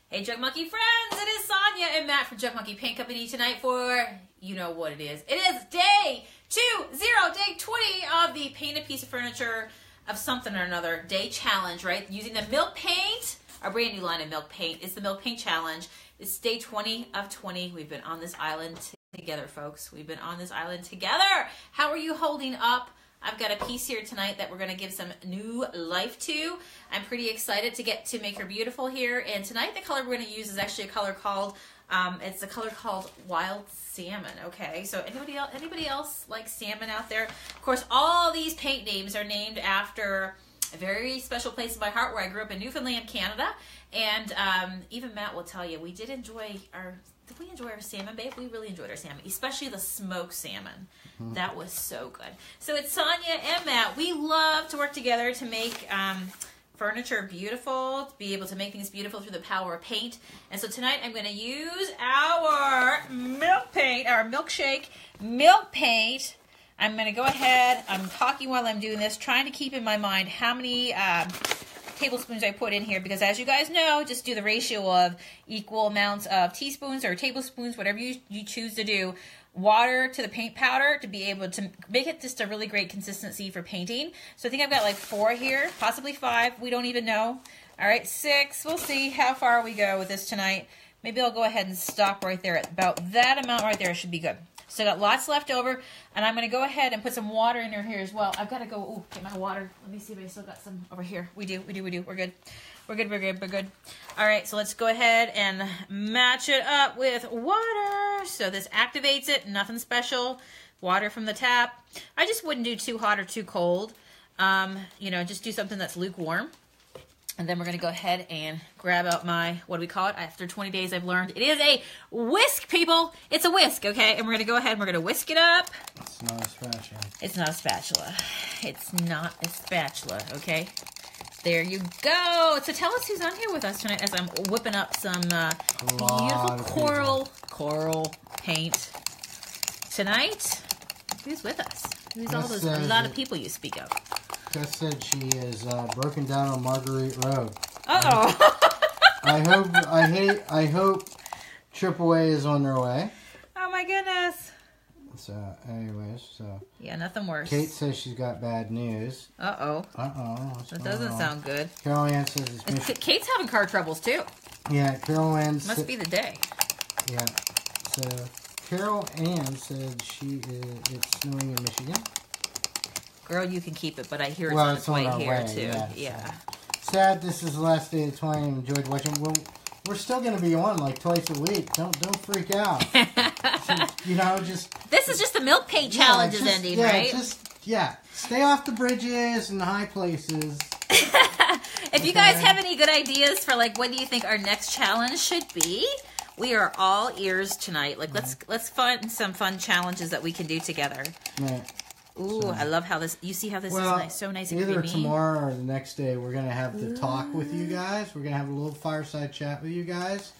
Hey Junk Monkey friends, it is Sonia and Matt from Junk Monkey Paint Company tonight for, you know what it is. It is day 20 of the Paint a Piece of Furniture of something or another day challenge, right? Using the milk paint, our brand new line of milk paint. It's the milk paint challenge. It's day 20 of 20. We've been on this island together, folks. We've been on this island together. How are you holding up? I've got a piece here tonight that we're going to give some new life to. I'm pretty excited to get to make her beautiful here. And tonight the color we're going to use is actually a color called, it's a color called Wild Salmon, okay? So anybody else like salmon out there? Of course, all these paint names are named after a very special place in my heart where I grew up in Newfoundland, Canada. And even Matt will tell you, did we enjoy our salmon, babe? We really enjoyed our salmon, especially the smoked salmon. Mm-hmm. That was so good. So it's Sonia and Matt. We love to work together to make furniture beautiful, to be able to make things beautiful through the power of paint. And so tonight I'm going to use our milk paint, our milkshake milk paint. I'm going to go ahead, I'm talking while I'm doing this, trying to keep in my mind how many tablespoons I put in here, because as you guys know, just do the ratio of equal amounts of teaspoons or tablespoons, whatever you choose to do, water to the paint powder to be able to make it just a really great consistency for painting. So I think I've got like 4 here, possibly 5, we don't even know. All right, 6, we'll see how far we go with this tonight. Maybe I'll go ahead and stop right there at about that amount right there. Should be good. So I got lots left over, and I'm going to go ahead and put some water in here as well. I've got to go, get my water. Let me see if I still got some over here. We do. We're good. We're good. All right, so let's go ahead and match it up with water. So this activates it, nothing special. Water from the tap. I just wouldn't do too hot or too cold. Just do something that's lukewarm. And then we're going to go ahead and grab out my, what do we call it? After 20 days, I've learned it is a whisk, people. It's a whisk, okay? And we're going to go ahead and we're going to whisk it up. It's not a spatula. It's not a spatula. It's not a spatula, okay? There you go. So tell us who's on here with us tonight as I'm whipping up some beautiful coral paint. Tonight, who's with us? Who's all those, a lot of people you speak of? Jess said she is broken down on Marguerite Road. Uh-oh. I hope AAA is on their way. Oh my goodness. So, anyways, yeah, nothing worse. Kate says she's got bad news. Uh-oh. That doesn't sound good. Carol Ann says Kate's having car troubles too. Yeah, Carol Ann must be the day. Yeah. So, Carol Ann said it's snowing in Michigan. Girl, you can keep it, but I hear it's on its way here, too. Yeah. Sad this is the last day of 20. Enjoyed watching. Well, we're still going to be on like twice a week. Don't freak out. This is just the milk paint challenge is ending, right? Stay off the bridges and the high places. If you guys have any good ideas for like what do you think our next challenge should be, we are all ears tonight. Like let's find some fun challenges that we can do together. Right. Ooh, I love how this, you see how this is nice, so nice and creamy. Either tomorrow or the next day, we're going to have the talk with you guys. We're going to have a little fireside chat with you guys.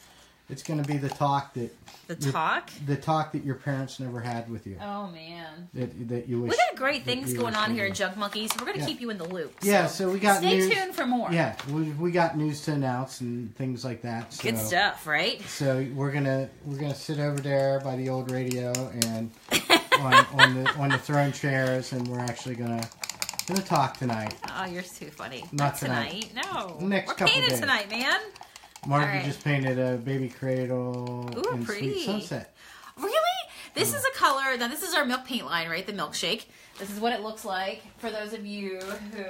It's going to be the talk that... The talk? The talk that your parents never had with you. Oh, man. That you wish... We got great things going on here at Junk Monkey, so we're going to keep you in the loop. So we got Stay tuned for more. Yeah, we got news to announce and things like that. So, good stuff, right? So we're gonna sit over there by the old radio and... on the throne chairs, and we're actually gonna talk tonight. Oh, you're too funny. Not tonight. No. Next we're couple painting days. Tonight, man. Margie just painted a baby cradle and pretty. Sweet Sunset. Really? This is a color. Now, this is our milk paint line, right? The milkshake. This is what it looks like for those of you who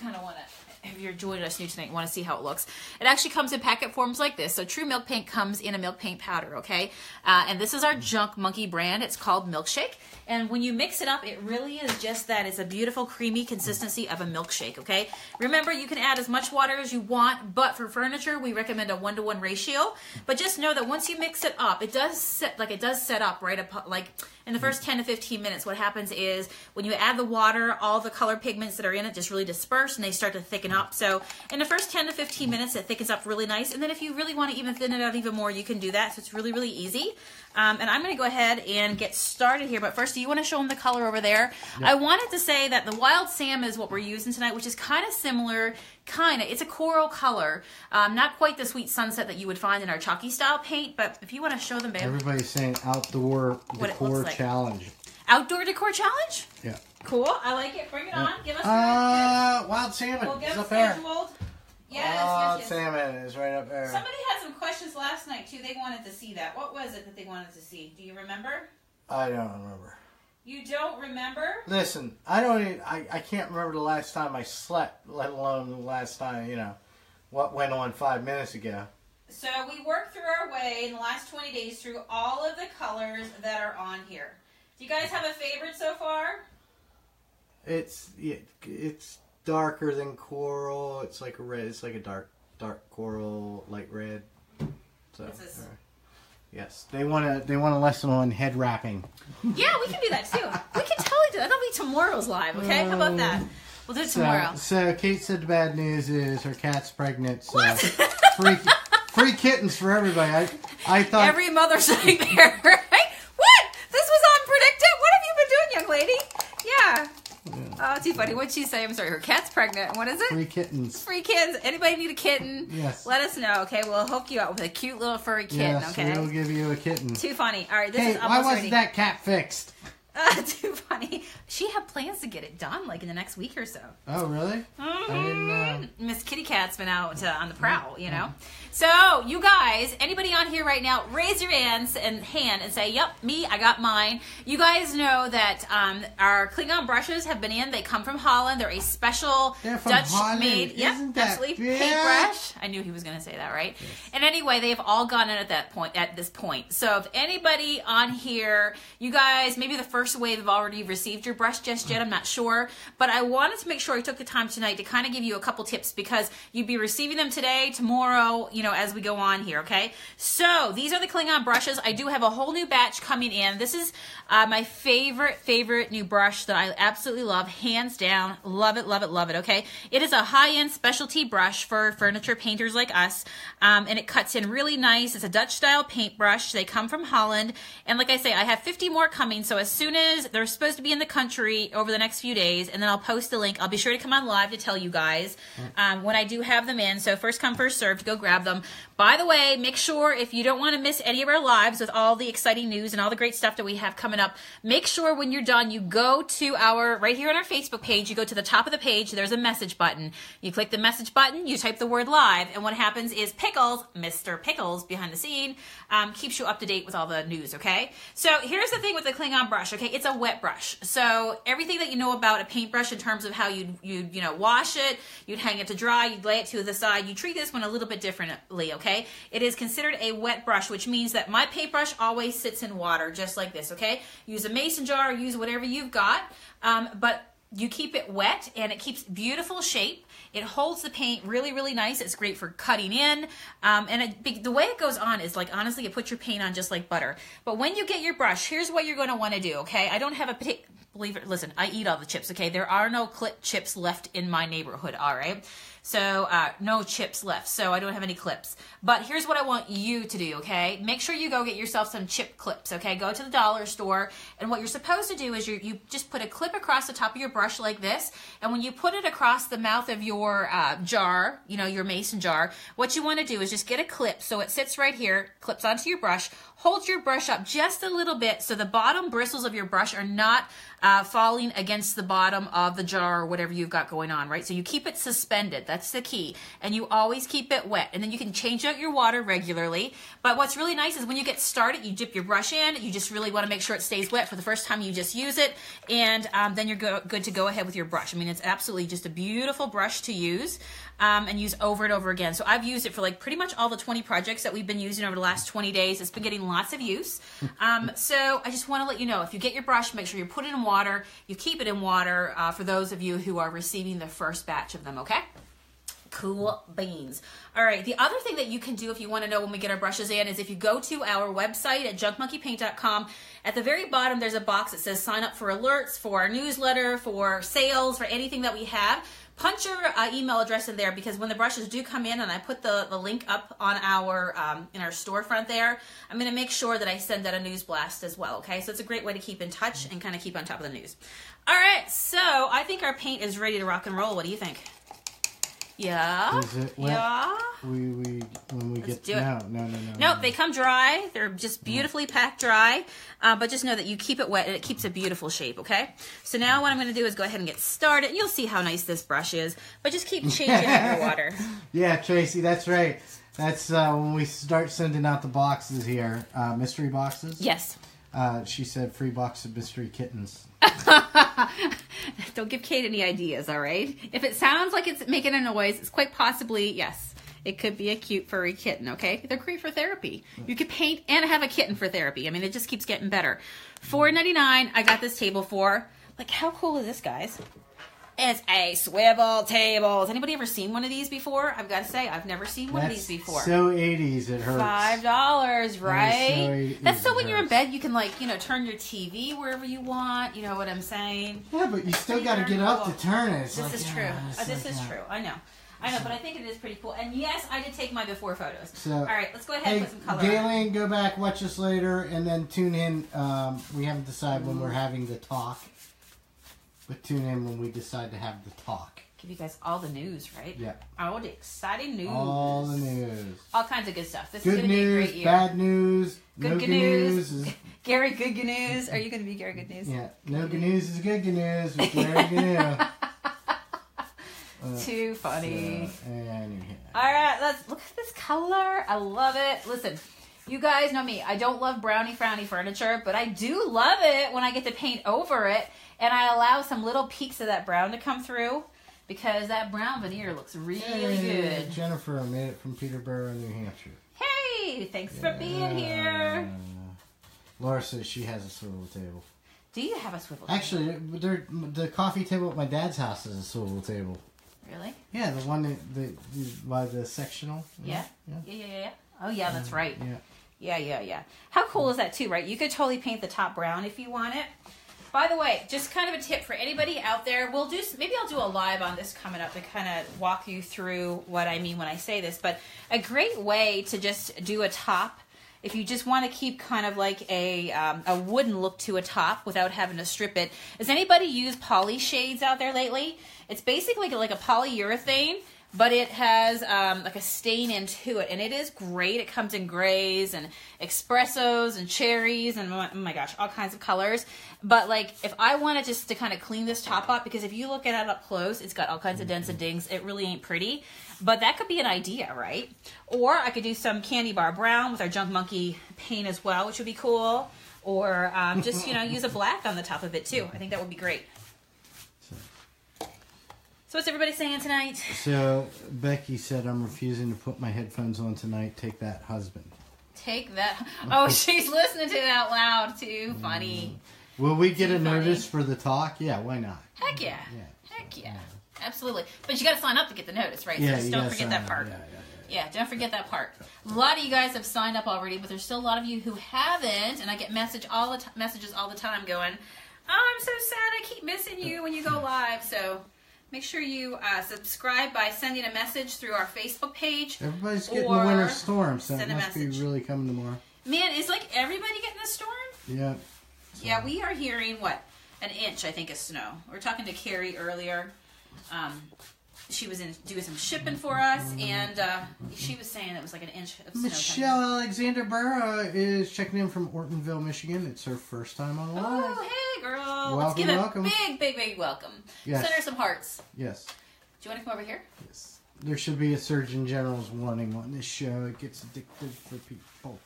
kind of want to... If you're joining us new tonight and want to see how it looks. It actually comes in packet forms like this. So True Milk Paint comes in a milk paint powder, okay? And this is our Junk Monkey brand. It's called Milkshake. And when you mix it up, it really is just that. It's a beautiful, creamy consistency of a milkshake, okay? Remember, you can add as much water as you want, but for furniture, we recommend a 1-to-1 ratio. But just know that once you mix it up, it does set up right up, like in the first 10 to 15 minutes. What happens is when you add the water, all the color pigments that are in it just really disperse and they start to thicken up. up. So in the first 10 to 15 minutes, it thickens up really nice. And then if you really want to even thin it out even more, you can do that. So it's really, really easy. And I'm going to go ahead and get started here. But first, do you want to show them the color over there? Yep. I wanted to say that the wild salmon is what we're using tonight, which is kind of similar. It's a coral color. Not quite the sweet sunset that you would find in our chalky style paint. But if you want to show them, babe. Everybody's saying outdoor decor challenge. Outdoor decor challenge? Yeah. Cool. I like it. Bring it on. Give us wild salmon. We'll get it's it up there. scheduled. Yes. Salmon is right up there. Somebody had some questions last night too. They wanted to see that. What was it that they wanted to see? Do you remember? I don't remember. You don't remember? Listen, I can't remember the last time I slept, let alone the last time, what went on 5 minutes ago. So we worked through our way in the last 20 days through all of the colors that are on here. Do you guys have a favorite so far? It's darker than coral. It's like a red. It's like a dark coral, light red. So, what's this? Yes, they want a lesson on head wrapping. Yeah, we can do that too. We can totally do that. That'll be tomorrow's live. Okay, how about that? We'll do it tomorrow. So Kate said the bad news is her cat's pregnant. So what? free kittens for everybody. I thought every mother's nightmare, right? What? This was unpredicted. What have you been doing, young lady? Yeah. Oh, too funny. What'd she say? I'm sorry. Her cat's pregnant. What is it? Free kittens. Free kittens. Anybody need a kitten? Yes. Let us know, okay? We'll hook you up with a cute little furry kitten, yes, okay? we'll give you a kitten. Too funny. All right, this hey, is almost why wasn't ready. that cat fixed? Too funny. She had plans to get it done, like, in the next week or so. Oh, really? Mm-hmm. I didn't know. Miss Kitty Cat's been out on the prowl, you know? So, you guys, anybody on here right now, raise your hand and say, yep, me, I got mine. You guys know that our Klingon brushes have been in. They come from Holland. They're a special Dutch-made, absolutely, paintbrush. I knew he was going to say that, right? Yes. And anyway, they've all gone in at this point. So, if anybody on here, you guys, maybe the first wave have already received your brush just yet, I'm not sure. But I wanted to make sure I took the time tonight to kind of give you a couple tips because you'd be receiving them today, tomorrow, as we go on here, okay? So, these are the Klingon brushes. I do have a whole new batch coming in. This is my favorite new brush that I absolutely love, hands down. Love it, love it, love it, okay? It is a high-end specialty brush for furniture painters like us, and it cuts in really nice. It's a Dutch-style paintbrush. They come from Holland, and like I say, I have 50 more coming, so as soon as they're supposed to be in the country over the next few days, and then I'll post a link. I'll be sure to come on live to tell you guys when I do have them in, so first come, first served, go grab them. By the way, make sure if you don't want to miss any of our lives with all the exciting news and all the great stuff that we have coming up, make sure when you're done, you go to right here on our Facebook page, you go to the top of the page, there's a message button. You click the message button, you type the word live, and what happens is Pickles, Mr. Pickles behind the scene, keeps you up to date with all the news, okay? So here's the thing with the Klingon brush, okay? It's a wet brush. So everything that you know about a paintbrush in terms of how you'd wash it, you'd hang it to dry, you'd lay it to the side, you treat this one a little bit differently, okay? It is considered a wet brush, which means that my paintbrush always sits in water, just like this, okay? Use a mason jar, use whatever you've got, but you keep it wet, and it keeps beautiful shape. It holds the paint really, really nice. It's great for cutting in, and the way it goes on is like, honestly, it puts your paint on just like butter. But when you get your brush, here's what you're going to want to do, okay? I don't have a listen, I eat all the chips, okay? There are no clip chips left in my neighborhood, all right? So, no chips left, so I don't have any clips. But here's what I want you to do, okay? Make sure you go get yourself some chip clips, okay? Go to the dollar store, and what you're supposed to do is you just put a clip across the top of your brush like this, and when you put it across the mouth of your jar, your mason jar, what you want to do is just get a clip so it sits right here, clips onto your brush, holds your brush up just a little bit so the bottom bristles of your brush are not falling against the bottom of the jar or whatever you've got going on, right? So you keep it suspended. That's the key. And you always keep it wet. And then you can change out your water regularly. But what's really nice is when you get started, you dip your brush in. You just really want to make sure it stays wet for the first time you just use it. And then you're good to go ahead with your brush. I mean, it's absolutely just a beautiful brush to use and use over and over again. So I've used it for like pretty much all the 20 projects that we've been using over the last 20 days. It's been getting lots of use. So I just want to let you know, if you get your brush, make sure you put it in water. You keep it in water for those of you who are receiving the first batch of them, okay? Cool beans. All right, the other thing that you can do if you want to know when we get our brushes in is if you go to our website at junkmonkeypaint.com, at the very bottom there's a box that says sign up for alerts, for our newsletter, for sales, for anything that we have. punch your email address in there, because when the brushes do come in and I put the link up on our in our storefront there, I'm going to make sure that I send out a news blast as well, okay? So it's a great way to keep in touch and kind of keep on top of the news. All right, so I think our paint is ready to rock and roll. What do you think? Yeah. Is it wet? Yeah. When we Let's get do it. No. Nope, they come dry. They're just beautifully packed dry. But just know that you keep it wet and it keeps a beautiful shape, okay? So now what I'm going to do is go ahead and get started. You'll see how nice this brush is, but just keep changing out your water. Yeah, Tracy, that's right. That's when we start sending out the boxes here, mystery boxes. Yes. She said free box of mystery kittens. Don't give Kate any ideas, all right? If it sounds like it's making a noise, it's quite possibly, yes, it could be a cute furry kitten, okay? They're great for therapy. You could paint and have a kitten for therapy. I mean, it just keeps getting better. $4.99, I got this table for. Like, how cool is this, guys? It's a swivel table. Has anybody ever seen one of these before? I've got to say, I've never seen one of these before. So 80s, it hurts. $5, right? That's so when you're in bed, you can, like, turn your TV wherever you want. You know what I'm saying? Yeah, but you still got to get up to turn it. This is true. This is true. I know, but I think it is pretty cool. And yes, I did take my before photos. So, all right, let's go ahead and put some color on. Galen, go back, watch us later, and then tune in. We haven't decided when we're having the talk. But tune in when we decide to have the talk. Give you guys all the news, right? Yeah. All the exciting news. All the news. All kinds of good stuff. This good is going to be a great year. Bad news, good news. Gary Good News. Are you going to be Gary Good News? Yeah. No good news is good news with Gary Good Too funny. Anyway. All right, let's look at this color. I love it. Listen. You guys know me. I don't love brownie frowny furniture, but I do love it when I get to paint over it and I allow some little peaks of that brown to come through, because that brown veneer looks really good. Jennifer made it from Peterborough, New Hampshire. Hey, thanks for being here. Laura says she has a swivel table. Do you have a swivel table? Actually, the coffee table at my dad's house is a swivel table. Really? Yeah, the one by the sectional. Yeah. Yeah. Oh, yeah, that's right. Yeah. Yeah. How cool is that, too, right? You could totally paint the top brown if you want it. By the way, just kind of a tip for anybody out there. Maybe I'll do a live on this coming up to kind of walk you through what I mean when I say this. But a great way to just do a top, if you just want to keep kind of like a wooden look to a top without having to strip it. Has anybody used poly shades out there lately? It's basically like a polyurethane, but it has like a stain into it, and it is great. It comes in grays and espressos and cherries and, oh my gosh, all kinds of colors. But like, if I wanted just to kind of clean this top up, because if you look at it up close, it's got all kinds of dents and dings. It really ain't pretty, but that could be an idea, right? Or I could do some candy bar brown with our Junk Monkey paint as well, which would be cool. Or just, use a black on the top of it too. I think that would be great. So what's everybody saying tonight? So Becky said, I'm refusing to put my headphones on tonight. Take that, husband. Take that. Oh, she's listening to it out loud too. Funny. Will we get a notice for the talk? Yeah, why not? Heck yeah. Heck yeah. Absolutely. But you got to sign up to get the notice, right? Yeah, so just don't forget that part. Yeah, don't forget that part. A lot of you guys have signed up already, but there's still a lot of you who haven't, and I get messages all the time going, oh, I'm so sad I keep missing you when you go live. So make sure you subscribe by sending a message through our Facebook page. Everybody's getting the winter storm, so it must be really coming tomorrow. Man, is like everybody getting a storm? Yeah. Yeah, we are hearing, an inch, I think, of snow. We were talking to Carrie earlier. She was doing some shipping for us, and she was saying it was like an inch of snow. Michelle Alexander Burra is checking in from Ortonville, Michigan. It's her first time on live. Oh, hey, girl. Welcome, let's give welcome. A big welcome. Yes. Send her some hearts. Yes. Do you want to come over here? Yes. There should be a Surgeon General's warning on this show. It gets addictive for people.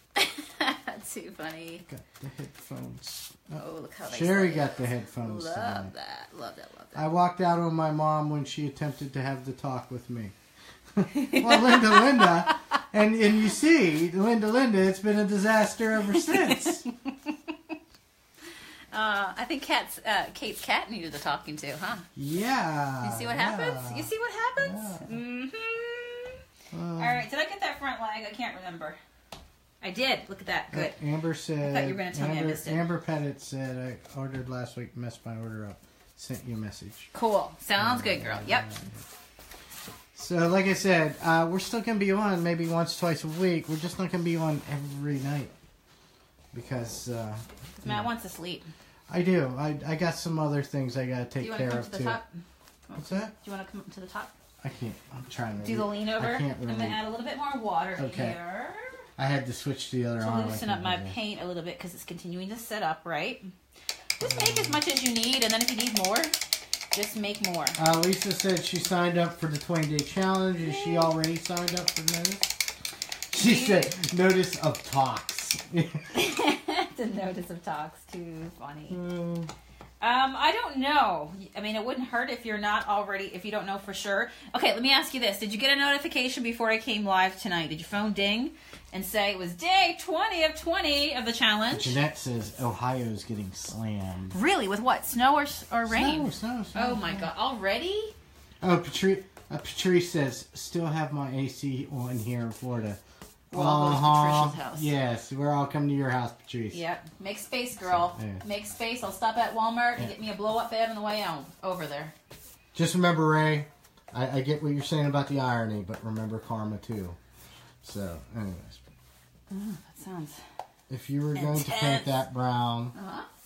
That's too funny. Got the headphones. Oh, look how nice. Sherry got the headphones. Love tonight. that. Love that. I walked out on my mom when she attempted to have the talk with me. Well, Linda, and you see, Linda, it's been a disaster ever since. I think Kate's cat needed the talking to, huh? Yeah. You see what happens? You see what happens? Yeah. Mm-hmm. All right. Did I get that front leg? I can't remember. I did. Look at that. Good. Amber said. I thought you were going to tell me I missed it. Amber Pettit said I ordered last week, messed my order up. sent you a message. Cool. Sounds good, girl. Yep. So, like I said, we're still going to be on maybe once, twice a week. We're just not going to be on every night. Because... Matt wants to sleep. I do. I got some other things I got to take care of, too. Do you want to come to the top? What's that? Do you want to come up to the top? I can't. I'm trying to... Do the lean over. I can't really... I'm going to add a little bit more water here. I had to switch to the other arm. To loosen up my paint a little bit because it's continuing to set up, right? Just make as much as you need, and then if you need more, just make more. Lisa said she signed up for the 20-day challenge. Is she already signed up for notice? She said, notice of talks. The notice of talks. Too funny. I don't know. I mean, it wouldn't hurt if you're not already, if you don't know for sure. Okay, let me ask you this. Did you get a notification before I came live tonight? Did your phone ding and say it was day 20 of 20 of the challenge? Jeanette says Ohio's getting slammed. Really? With what? Snow or rain? Snow. Oh my God. Already? Oh, Patrice says, still have my AC on here in Florida. We'll all go to Patricia's house. Yes, we're all coming to your house, Patrice. Yep. Make space, girl. So, yeah. Make space. I'll stop at Walmart and get me a blow-up fan on the way over there. Just remember, Ray, I get what you're saying about the irony, but remember karma, too. So, anyways. That sounds If you were going to paint that brown,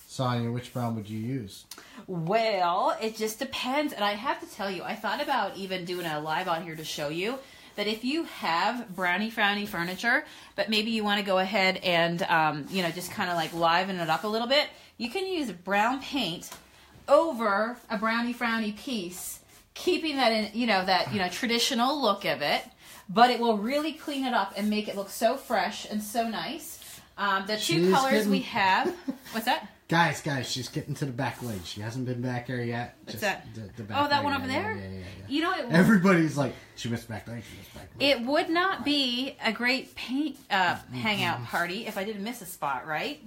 Sonia, which brown would you use? Well, it just depends. And I have to tell you, I thought about even doing a live on here to show you that if you have brownie frowny furniture, but maybe you want to go ahead and, just kind of like liven it up a little bit, you can use brown paint over a brownie frowny piece, keeping that in, traditional look of it, but it will really clean it up and make it look so fresh and so nice. The two colors we have, what's that? Guys, she's getting to the back leg. She hasn't been back there yet. What's that? The back that leg. one over there? Yeah. You know, everybody's like, she missed back leg, It would not be a great paint hangout party if I didn't miss a spot, right?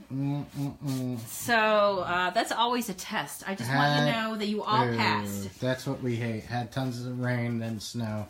So that's always a test. I just want you to know that you all passed. That's what we hate. Had tons of rain, then snow.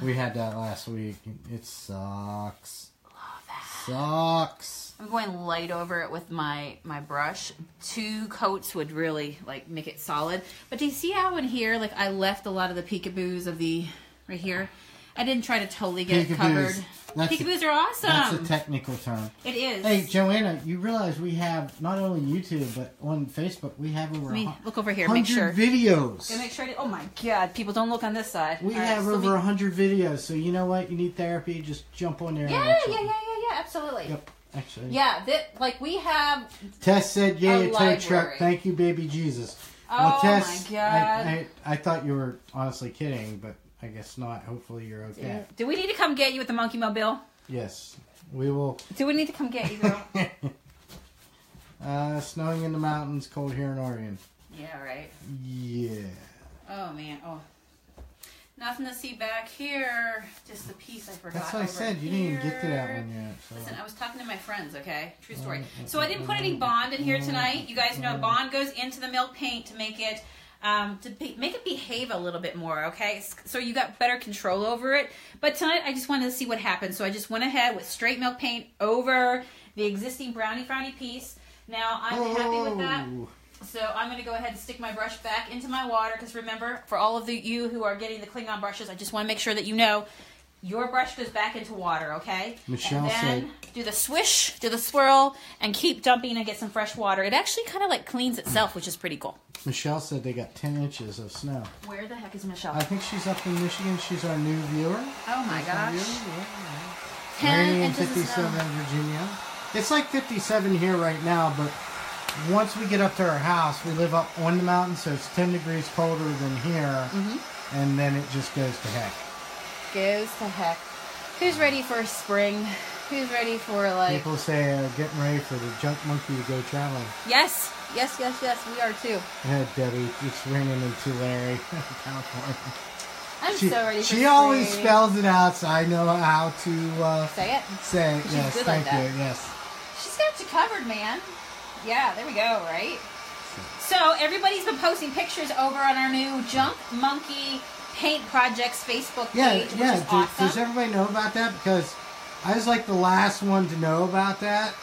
We had that last week. It sucks. Love that. Sucks. I'm going light over it with my brush. 2 coats would really make it solid. But do you see how in here I left a lot of the peekaboos of the right here? I didn't try to totally get it covered. Peekaboos are awesome. That's a technical term. It is. Hey, Joanna, you realize we have not only YouTube but on Facebook we have over look over here. 100 make sure videos. Make sure. Oh my God! People don't look on this side. We have over 100 videos. So you know what? You need therapy? Just jump on there. Yeah. Absolutely. Yep. Actually. Yeah, we have. Tess said, "Yay, a tow truck! Thank you, baby Jesus." Oh Tess, my God! I thought you were honestly kidding, but I guess not. Hopefully, you're okay. Yeah. Do we need to come get you with the monkey mobile? Yes, we will. Do we need to come get you, girl? Snowing in the mountains, cold here in Oregon. Yeah, right. Yeah. Oh man. Oh. Nothing to see back here. Just the piece I forgot. That's what I said. You didn't even get to that one yet. So. Listen, I was talking to my friends, okay? True story. So I didn't put any Bond in here tonight. You guys know Bond goes into the milk paint to make it make it behave a little bit more, okay? So you got better control over it. But tonight I just wanted to see what happened. So I just went ahead with straight milk paint over the existing brownie frowny piece. Now I'm happy with that. So I'm going to go ahead and stick my brush back into my water because remember, for all of you who are getting the Klingon brushes, I just want to make sure that you know your brush goes back into water, okay? Michelle and then do the swish, do the swirl, and keep dumping and get some fresh water. It actually kind of cleans itself, which is pretty cool. Michelle said they got 10 inches of snow. Where the heck is Michelle? I think she's up in Michigan. She's our new viewer. Oh my gosh. 10 inches 57 in Virginia. It's 57 here right now, but once we get up to our house, we live up on the mountain, so it's 10 degrees colder than here, and then it just goes to heck. Goes to heck. Who's ready for spring? Who's ready for People say getting ready for the junk monkey to go traveling. Yes, we are too. Yeah, Debbie, it's raining in Tulare, California. I'm so ready for She spring. always spells it out, so I know how to say it. Say it. Yes, thank you. Yes. She's got you covered, man. Yeah, there we go, right? So everybody's been posting pictures over on our new Junk Monkey Paint Projects Facebook page, which is awesome. Does everybody know about that? Because I was the last one to know about that.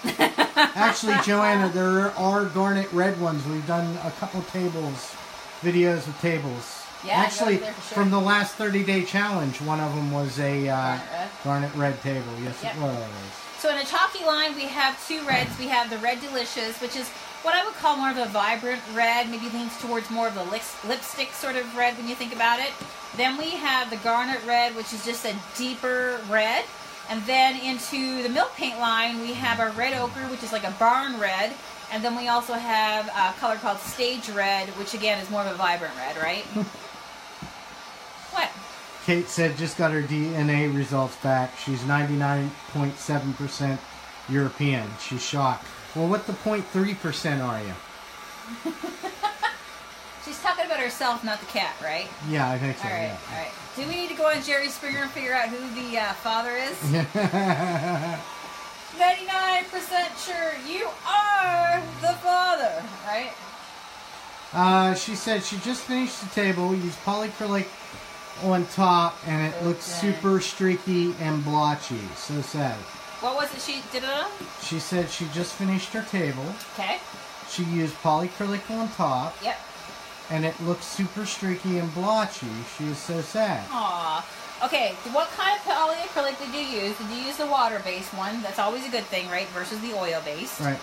Actually, Joanna, there are garnet red ones. We've done a couple tables videos of tables. Yeah, actually, there for sure. from the last 30-day challenge, one of them was a garnet red table. Yes, Yep. it was. So in a chalky line, we have 2 reds. We have the Red Delicious, which is what I would call more of a vibrant red, maybe leans towards more of the lipstick sort of red when you think about it. Then we have the Garnet Red, which is just a deeper red. And then into the milk paint line, we have our Red Ochre, which is like a barn red. And then we also have a color called Stage Red, which again is more of a vibrant red, right? What? Kate said just got her DNA results back. She's 99.7% European. She's shocked. Well, what the 0.3% are you? She's talking about herself, not the cat, right? Yeah, I think so. All right, yeah. all right. Do we need to go on Jerry Springer and figure out who the father is? 99% sure you are the father, right? She said she just finished the table, used polyacrylic on top, and it looks super streaky and blotchy. So sad. What was it she did it on? She said she just finished her table. Okay. She used polyacrylic on top. Yep. And it looks super streaky and blotchy. She is so sad. Aw. Okay, what kind of polyacrylic did you use? Did you use the water-based one? That's always a good thing, right? Versus the oil-based. Right.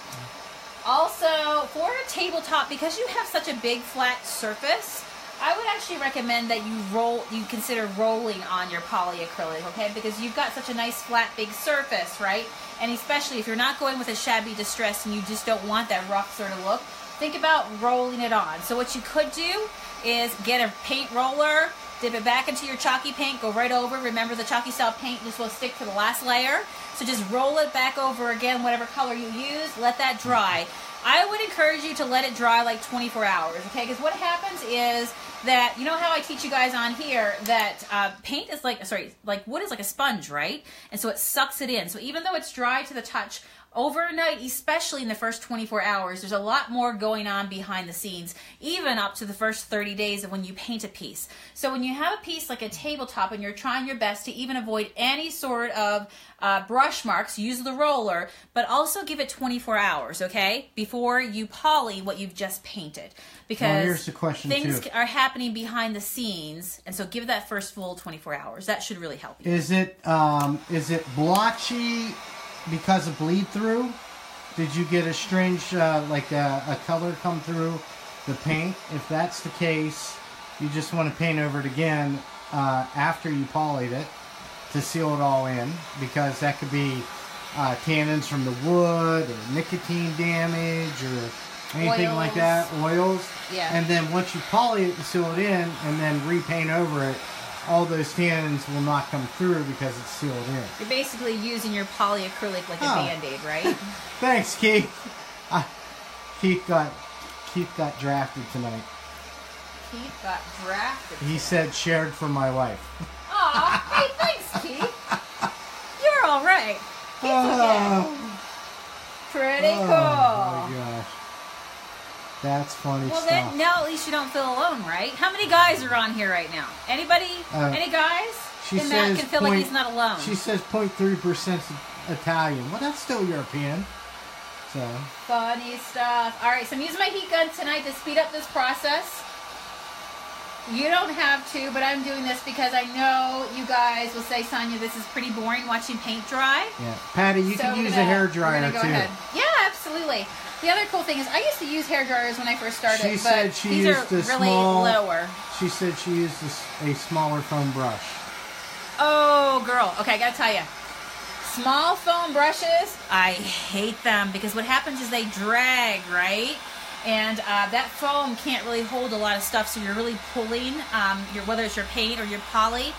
Also, for a tabletop, because you have such a big flat surface, I would actually recommend that you consider rolling on your polyacrylic, okay? Because you've got such a nice flat big surface, right? And especially if you're not going with a shabby distress and you just don't want that rough sort of look, think about rolling it on. So what you could do is get a paint roller, dip it back into your chalky paint, go right over. Remember, the chalky style paint just will stick to the last layer. So just roll it back over again, whatever color you use, let that dry. I would encourage you to let it dry like 24 hours, okay? Because what happens is that, you know how I teach you guys on here that paint is like wood is like a sponge, right? And so it sucks it in. So even though it's dry to the touch, overnight, especially in the first 24 hours, there's a lot more going on behind the scenes, even up to the first 30 days of when you paint a piece. So when you have a piece like a tabletop and you're trying your best to even avoid any sort of brush marks, use the roller, but also give it 24 hours, okay, before you poly what you've just painted. Because here's the question things too. are happening behind the scenes, and so give that first full 24 hours. That should really help you. Is it blotchy because of bleed through? Did you get a strange like a color come through the paint? If that's the case, you just want to paint over it again after you polyed it to seal it all in, because that could be tannins from the wood or nicotine damage or anything like that, oils. Yeah. And then once you poly it and seal it in and then repaint over it, all those tannins will not come through because it's sealed in. You're basically using your polyacrylic like a Band-Aid, right? Thanks, Keith. Keith got drafted tonight. Keith got drafted. He said shared for my wife. Aw, hey, thanks, Keith. You're all right. Keith's okay. Pretty cool. Oh, my gosh. That's funny Well, stuff. then, now at least you don't feel alone, right? How many guys are on here right now? Anybody? Any guys? Then Matt can feel like he's not alone. She says 0.3% Italian. Well, that's still European. So. Funny stuff. All right, so I'm using my heat gun tonight to speed up this process. You don't have to, but I'm doing this because I know you guys will say, Sonia, this is pretty boring watching paint dry. Yeah. Patty, you can use a hair dryer go too. Ahead. Yeah, absolutely. The other cool thing is I used to use hair dryers when I first started, She said she these used are the really small, lower. She said she used a smaller foam brush. Oh, girl. Okay, I got to tell you. Small foam brushes, I hate them because what happens is they drag, right? And that foam can't really hold a lot of stuff, so you're really pulling, whether it's your paint or your poly.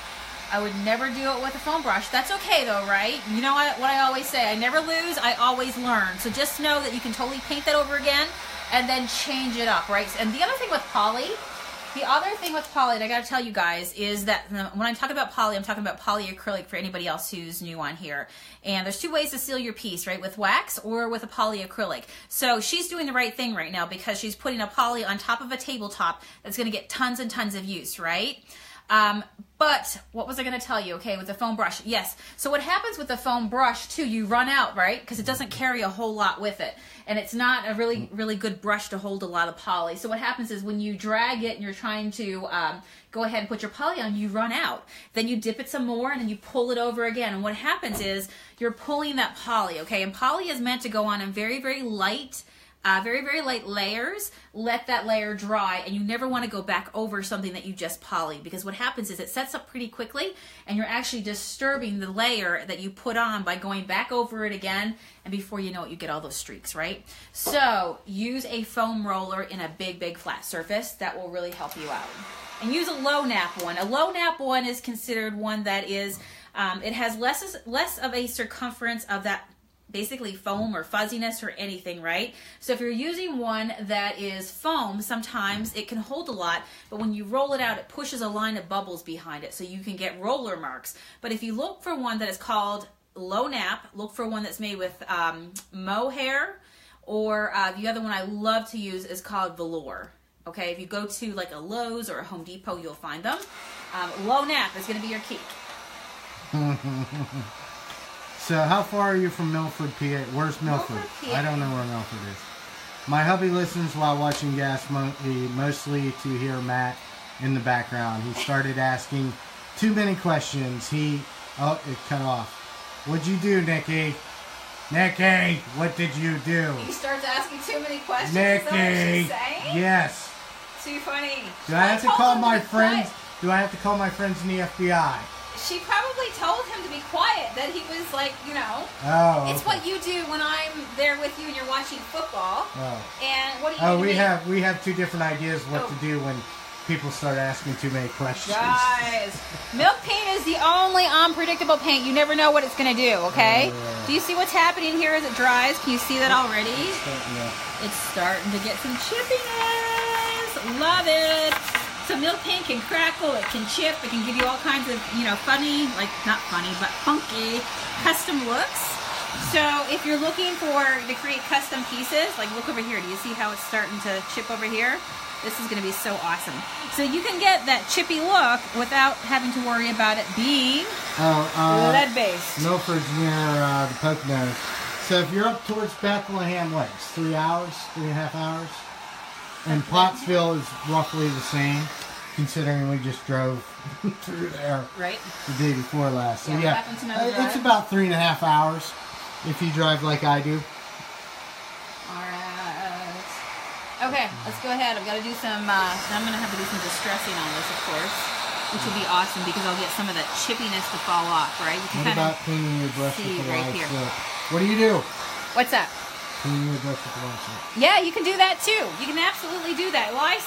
I would never do it with a foam brush. That's okay, though, right? You know what I always say? I never lose, I always learn. So just know that you can totally paint that over again and then change it up, right? And the other thing with poly, and I got to tell you guys, is that when I'm talking about poly, I'm talking about polyacrylic for anybody else who's new on here. And there's 2 ways to seal your piece, right? With wax or with a polyacrylic. So she's doing the right thing right now because she's putting a poly on top of a tabletop that's going to get tons and tons of use, right? But what was I going to tell you? Okay, with the foam brush. Yes. So what happens with the foam brush too, you run out, right? Because it doesn't carry a whole lot with it. And it's not a really, really good brush to hold a lot of poly. So what happens is when you drag it and you're trying to go ahead and put your poly on, you run out. Then you dip it some more and then you pull it over again. And what happens is you're pulling that poly, okay? And poly is meant to go on in very, very light layers. Let that layer dry, and you never want to go back over something that you just polyed, because what happens is it sets up pretty quickly and you're actually disturbing the layer that you put on by going back over it again, and before you know it, you get all those streaks, right? So use a foam roller in a big flat surface. That will really help you out. And use a low nap one. A low nap one is considered one that is, it has less of a circumference of that basically foam or fuzziness or anything, right? So if you're using one that is foam, sometimes it can hold a lot, but when you roll it out, it pushes a line of bubbles behind it, so you can get roller marks. But if you look for one that is called low nap, look for one that's made with mohair, or the other one I love to use is called velour. Okay, if you go to like a Lowe's or a Home Depot, you'll find them. Low nap is going to be your key. So how far are you from Milford, PA? Where's Milford? PA. I don't know where Milford is. My hubby listens while watching Gas Monkey, mostly to hear Matt in the background. He started asking too many questions. Oh, it cut off. What'd you do, Nikki? Nikki, what did you do? He starts asking too many questions. Nikki, Is that what she's saying? Yes. Too funny. Do I have to call my friends? Do I have to call my friends in the FBI? She probably told him to be quiet, that he was like, you know. Oh, okay. It's what you do when I'm there with you and you're watching football. Oh. And what do you Oh, do? we have two different ideas what to do when people start asking too many questions. Guys, milk paint is the only unpredictable paint. You never know what it's going to do, okay? Do you see what's happening here as it dries? Can you see that already? It's starting to get some chippiness. Love it. So milk paint can crackle, it can chip, it can give you all kinds of, you know, funny, like not funny, but funky custom looks. So if you're looking to create custom pieces, like look over here. Do you see how it's starting to chip over here? This is going to be so awesome. So you can get that chippy look without having to worry about it being lead-based. Milford's near the Poconos. So if you're up towards Bethlehem, what, it's 3 hours, 3.5 hours? And Pottsville is roughly the same, considering we just drove through there the day before last. So yeah, it's about 3.5 hours if you drive like I do. Alright. Okay, let's go ahead. I've got to do some, I'm going to have to do some distressing on this, of course, which will be awesome because I'll get some of that chippiness to fall off, right? You can what about cleaning your brush with the right light here. soap? What do you do? What's that? Cleaning your brush with the light soap. Yeah, you can do that too. You can absolutely do that. Lye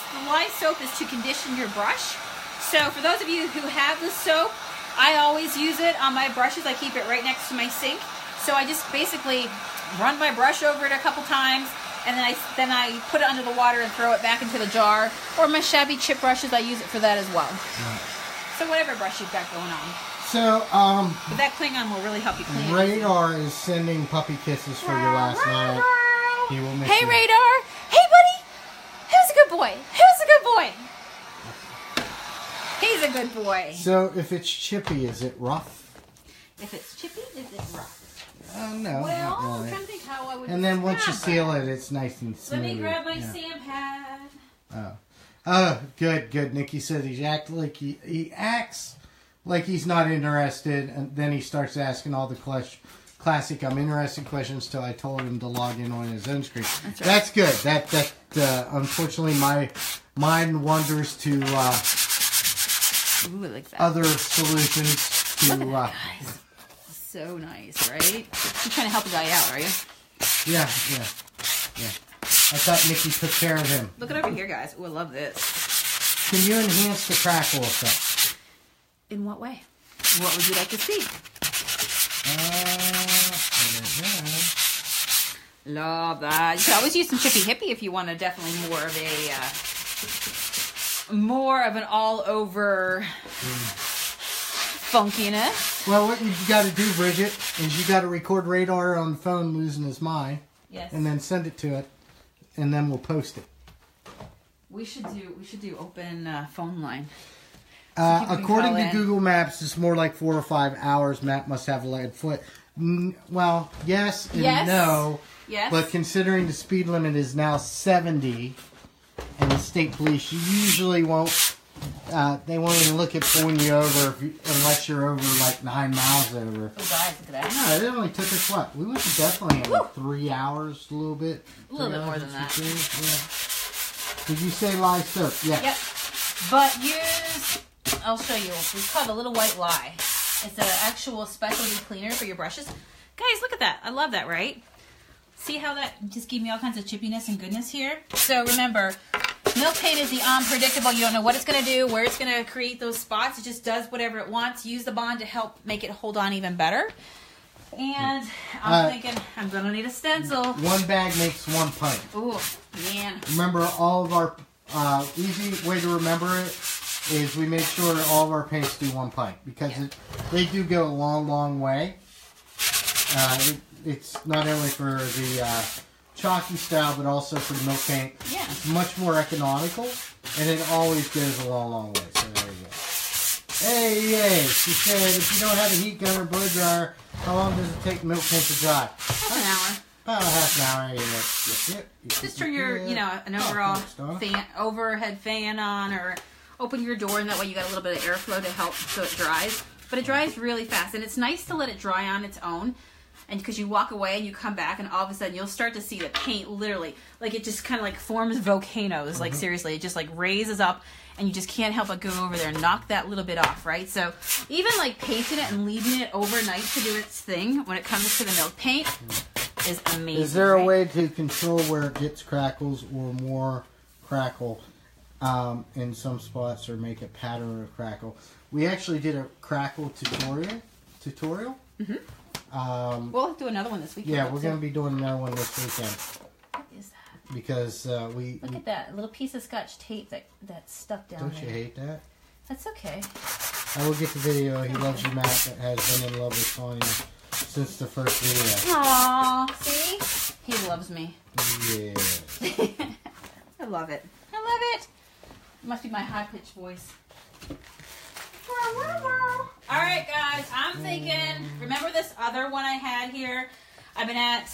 soap is to condition your brush. So for those of you who have the soap, I always use it on my brushes. I keep it right next to my sink. So I just basically run my brush over it a couple times, and then I put it under the water and throw it back into the jar. Or my shabby chip brushes, I use it for that as well. Yeah. So whatever brush you've got going on. So, but that Klingon will really help you clean. Radar is sending puppy kisses for your last night. He will miss Hey, you. Radar. Hey, buddy. Who's a good boy? Who's a good boy? He's a good boy. So, if it's chippy, is it rough? If it's chippy, is it rough? No. Well, not really. I'm trying to think how I would. And then once you seal it, it's nice and smooth. Let me grab my sand pad. Oh, good. Nikki says he acts like he's not interested, and then he starts asking all the classic I'm interested questions till I told him to log in on his own screen. That's right. That's good. That unfortunately my mind wanders to Ooh, I like that. other solutions to Look at that, guys. So nice, right? You're trying to help a guy out, are you? Yeah. I thought Nikki took care of him. Look it over here, guys. Ooh, I love this. Can you enhance the crackle effect? In what way? What would you like to see? Love that. You can always use some Chippy Hippie if you want to definitely more of an all-over funkiness. Well, what you got to do, Bridget, is you got to record Radar on the phone losing his mind. Yes. And then send it to it, and then we'll post it. We should do open phone line. According to Google Maps, it's more like 4 or 5 hours. Matt must have a lead foot. Well, yes and no. Yes. But considering the speed limit is now 70, and the state police usually won't, they won't even look at pulling you over unless you're over like 9 miles over. Oh, guys, look at that. No, it only took us what? We went to definitely in like 3 hours, a little bit. A little bit more than that. Yeah. Did you say lye soap? Yeah. Yep. But use, I'll show you. We call it a little white lye. It's an actual specialty cleaner for your brushes. Guys, look at that. I love that, right? See how that just gave me all kinds of chippiness and goodness here? So remember, milk paint is the unpredictable. You don't know what it's going to do, where it's going to create those spots. It just does whatever it wants. Use the bond to help make it hold on even better. And I'm thinking I'm going to need a stencil. 1 bag makes 1 pint. Ooh, man. Remember, all of our, easy way to remember it is we make sure that all of our paints do 1 pint. Because they do go a long, long way. It's not only for the chalky style, but also for the milk paint. Yeah. It's much more economical, and it always goes a long, long way. So there you go. Hey, yay! She said, if you don't have a heat gun or blow dryer, how long does it take milk paint to dry? Half an hour. About half an hour. Yep. Just turn your, an overall overhead fan on, or open your door, and that way you got a little bit of airflow to help so it dries. But it dries really fast, and it's nice to let it dry on its own. And because you walk away and you come back, and all of a sudden you'll start to see the paint literally, like it just kind of like forms volcanoes. Like seriously, it just like raises up, and you just can't help but go over there and knock that little bit off, right? So even like painting it and leaving it overnight to do its thing when it comes to the milk paint is amazing. Is there a way to control where it gets crackles or more crackle in some spots, or make a pattern of crackle? We actually did a crackle tutorial. Mm-hmm. We'll do another one this weekend. Yeah, we're going to be doing another one this weekend. What is that? Because Look at that little piece of Scotch tape that's stuck down there. Don't you hate that? That's okay. I will get the video. He Loves You, Matt, that has been in love with Sonia since the first video. Aww, see? He loves me. Yeah. I love it. I love it. It must be my high-pitched voice. Alright guys, I'm thinking, remember this other one I had here? I've been at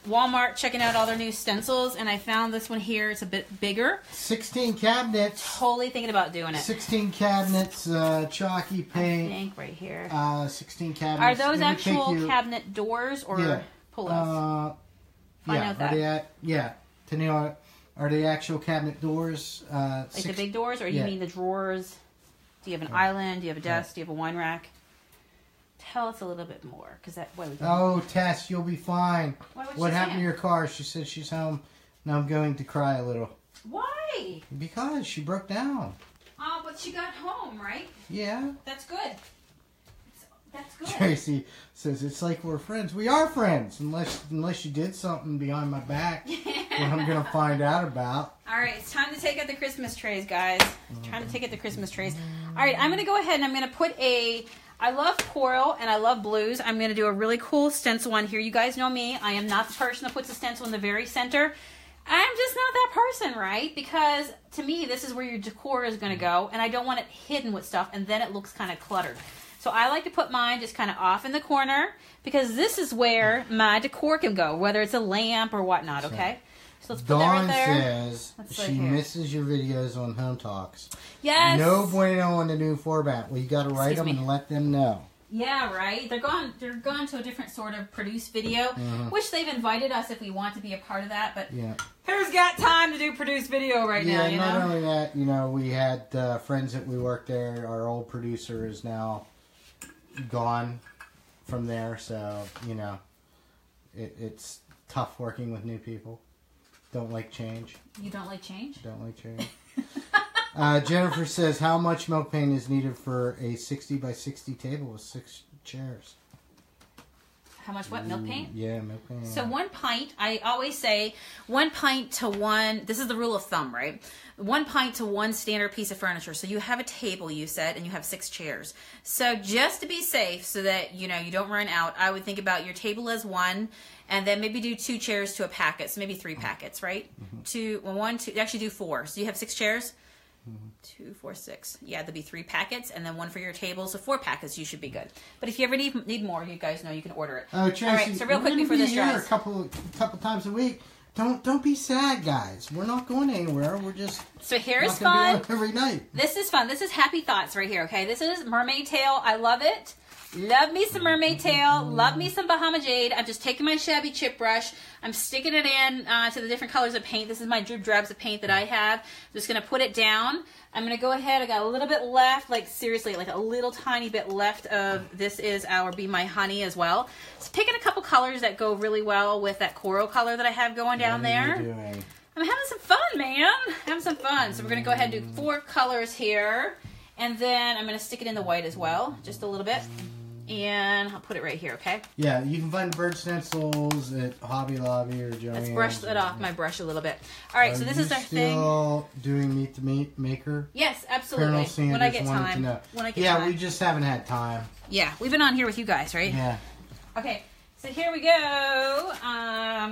Walmart checking out all their new stencils, and I found this one here. It's a bit bigger. 16 cabinets. Totally thinking about doing it. 16 cabinets, chalky paint. I think right here. 16 cabinets. Are those actual cabinet doors or pull-ups? Find out that. Tanya, are they actual cabinet doors? Like the big doors, or do you mean the drawers? Do you have an island? Do you have a desk? Do you have a wine rack? Tell us a little bit more, because that way we can... Oh, Tess, you'll be fine. What happened to your car? She said she's home. Now I'm going to cry a little. Why? Because she broke down. Oh, but she got home, right? Yeah. That's good. That's good. Tracy says it's like we're friends. We are friends, unless you did something behind my back that I'm going to find out about. All right, it's time to take out the Christmas trays, guys. It's time to take out the Christmas trays. All right, I'm going to go ahead and I'm going to put I love coral and I love blues. I'm going to do a really cool stencil one here. You guys know me. I am not the person that puts a stencil in the very center. I'm just not that person, right? Because to me, this is where your decor is going to go, and I don't want it hidden with stuff, and then it looks kind of cluttered. So I like to put mine just kind of off in the corner, because this is where my decor can go, whether it's a lamp or whatnot, okay? So let's put that right there. Dawn says she misses your videos on Home Talks. Yes. No bueno on the new format. Well, you got to write them and let them know. Yeah, right. They're gone to a different sort of produced video, which they've invited us if we want to be a part of that. But who's got time to do produced video right now? Yeah, not only that, we had friends that we worked there. Our old producer is now gone from there, so it's tough working with new people. Don't like change. You don't like change? Don't like change. Jennifer says, how much milk paint is needed for a 60 by 60 table with 6 chairs? How much what? Milk paint? Yeah, milk paint. So 1 pint, I always say 1 pint to 1, this is the rule of thumb, right? 1 pint to 1 standard piece of furniture. So you have a table, you said, and you have 6 chairs. So just to be safe, so that, you don't run out, I would think about your table as 1, and then maybe do 2 chairs to a packet. So maybe 3 packets, right? 2, actually do 4. So you have 6 chairs? 2, 4, 6. Yeah, there'll be 3 packets, and then 1 for your table. So 4 packets, you should be good. But if you ever need more, you guys know you can order it. Oh, Tracy, all right, so real quick before this dries. A couple times a week. Don't be sad, guys. We're not going anywhere. We're just so here's fun every night. This is fun. This is happy thoughts right here. Okay, this is Mermaid Tail. I love it. Love me some Mermaid Tail. Love me some Bahama Jade. I'm just taking my shabby chip brush. I'm sticking it in to the different colors of paint. This is my drip drabs of paint that I have. I'm just going to put it down. I'm going to go ahead. I got a little bit left, like seriously, like a little tiny bit left of this is our Be My Honey as well. So picking a couple colors that go really well with that coral color that I have going down there. What are you doing? I'm having some fun, man. Having some fun. So we're going to go ahead and do 4 colors here. And then I'm going to stick it in the white as well, just a little bit. And I'll put it right here, okay? Yeah, you can find bird stencils at Hobby Lobby or Joann's. Let's brush that off my brush a little bit. All right, so this is our thing. Still doing Meet the Meat Maker? Yes, absolutely. When I get time. When I get time. Yeah, we just haven't had time. Yeah, we've been on here with you guys, right? Yeah. Okay, so here we go.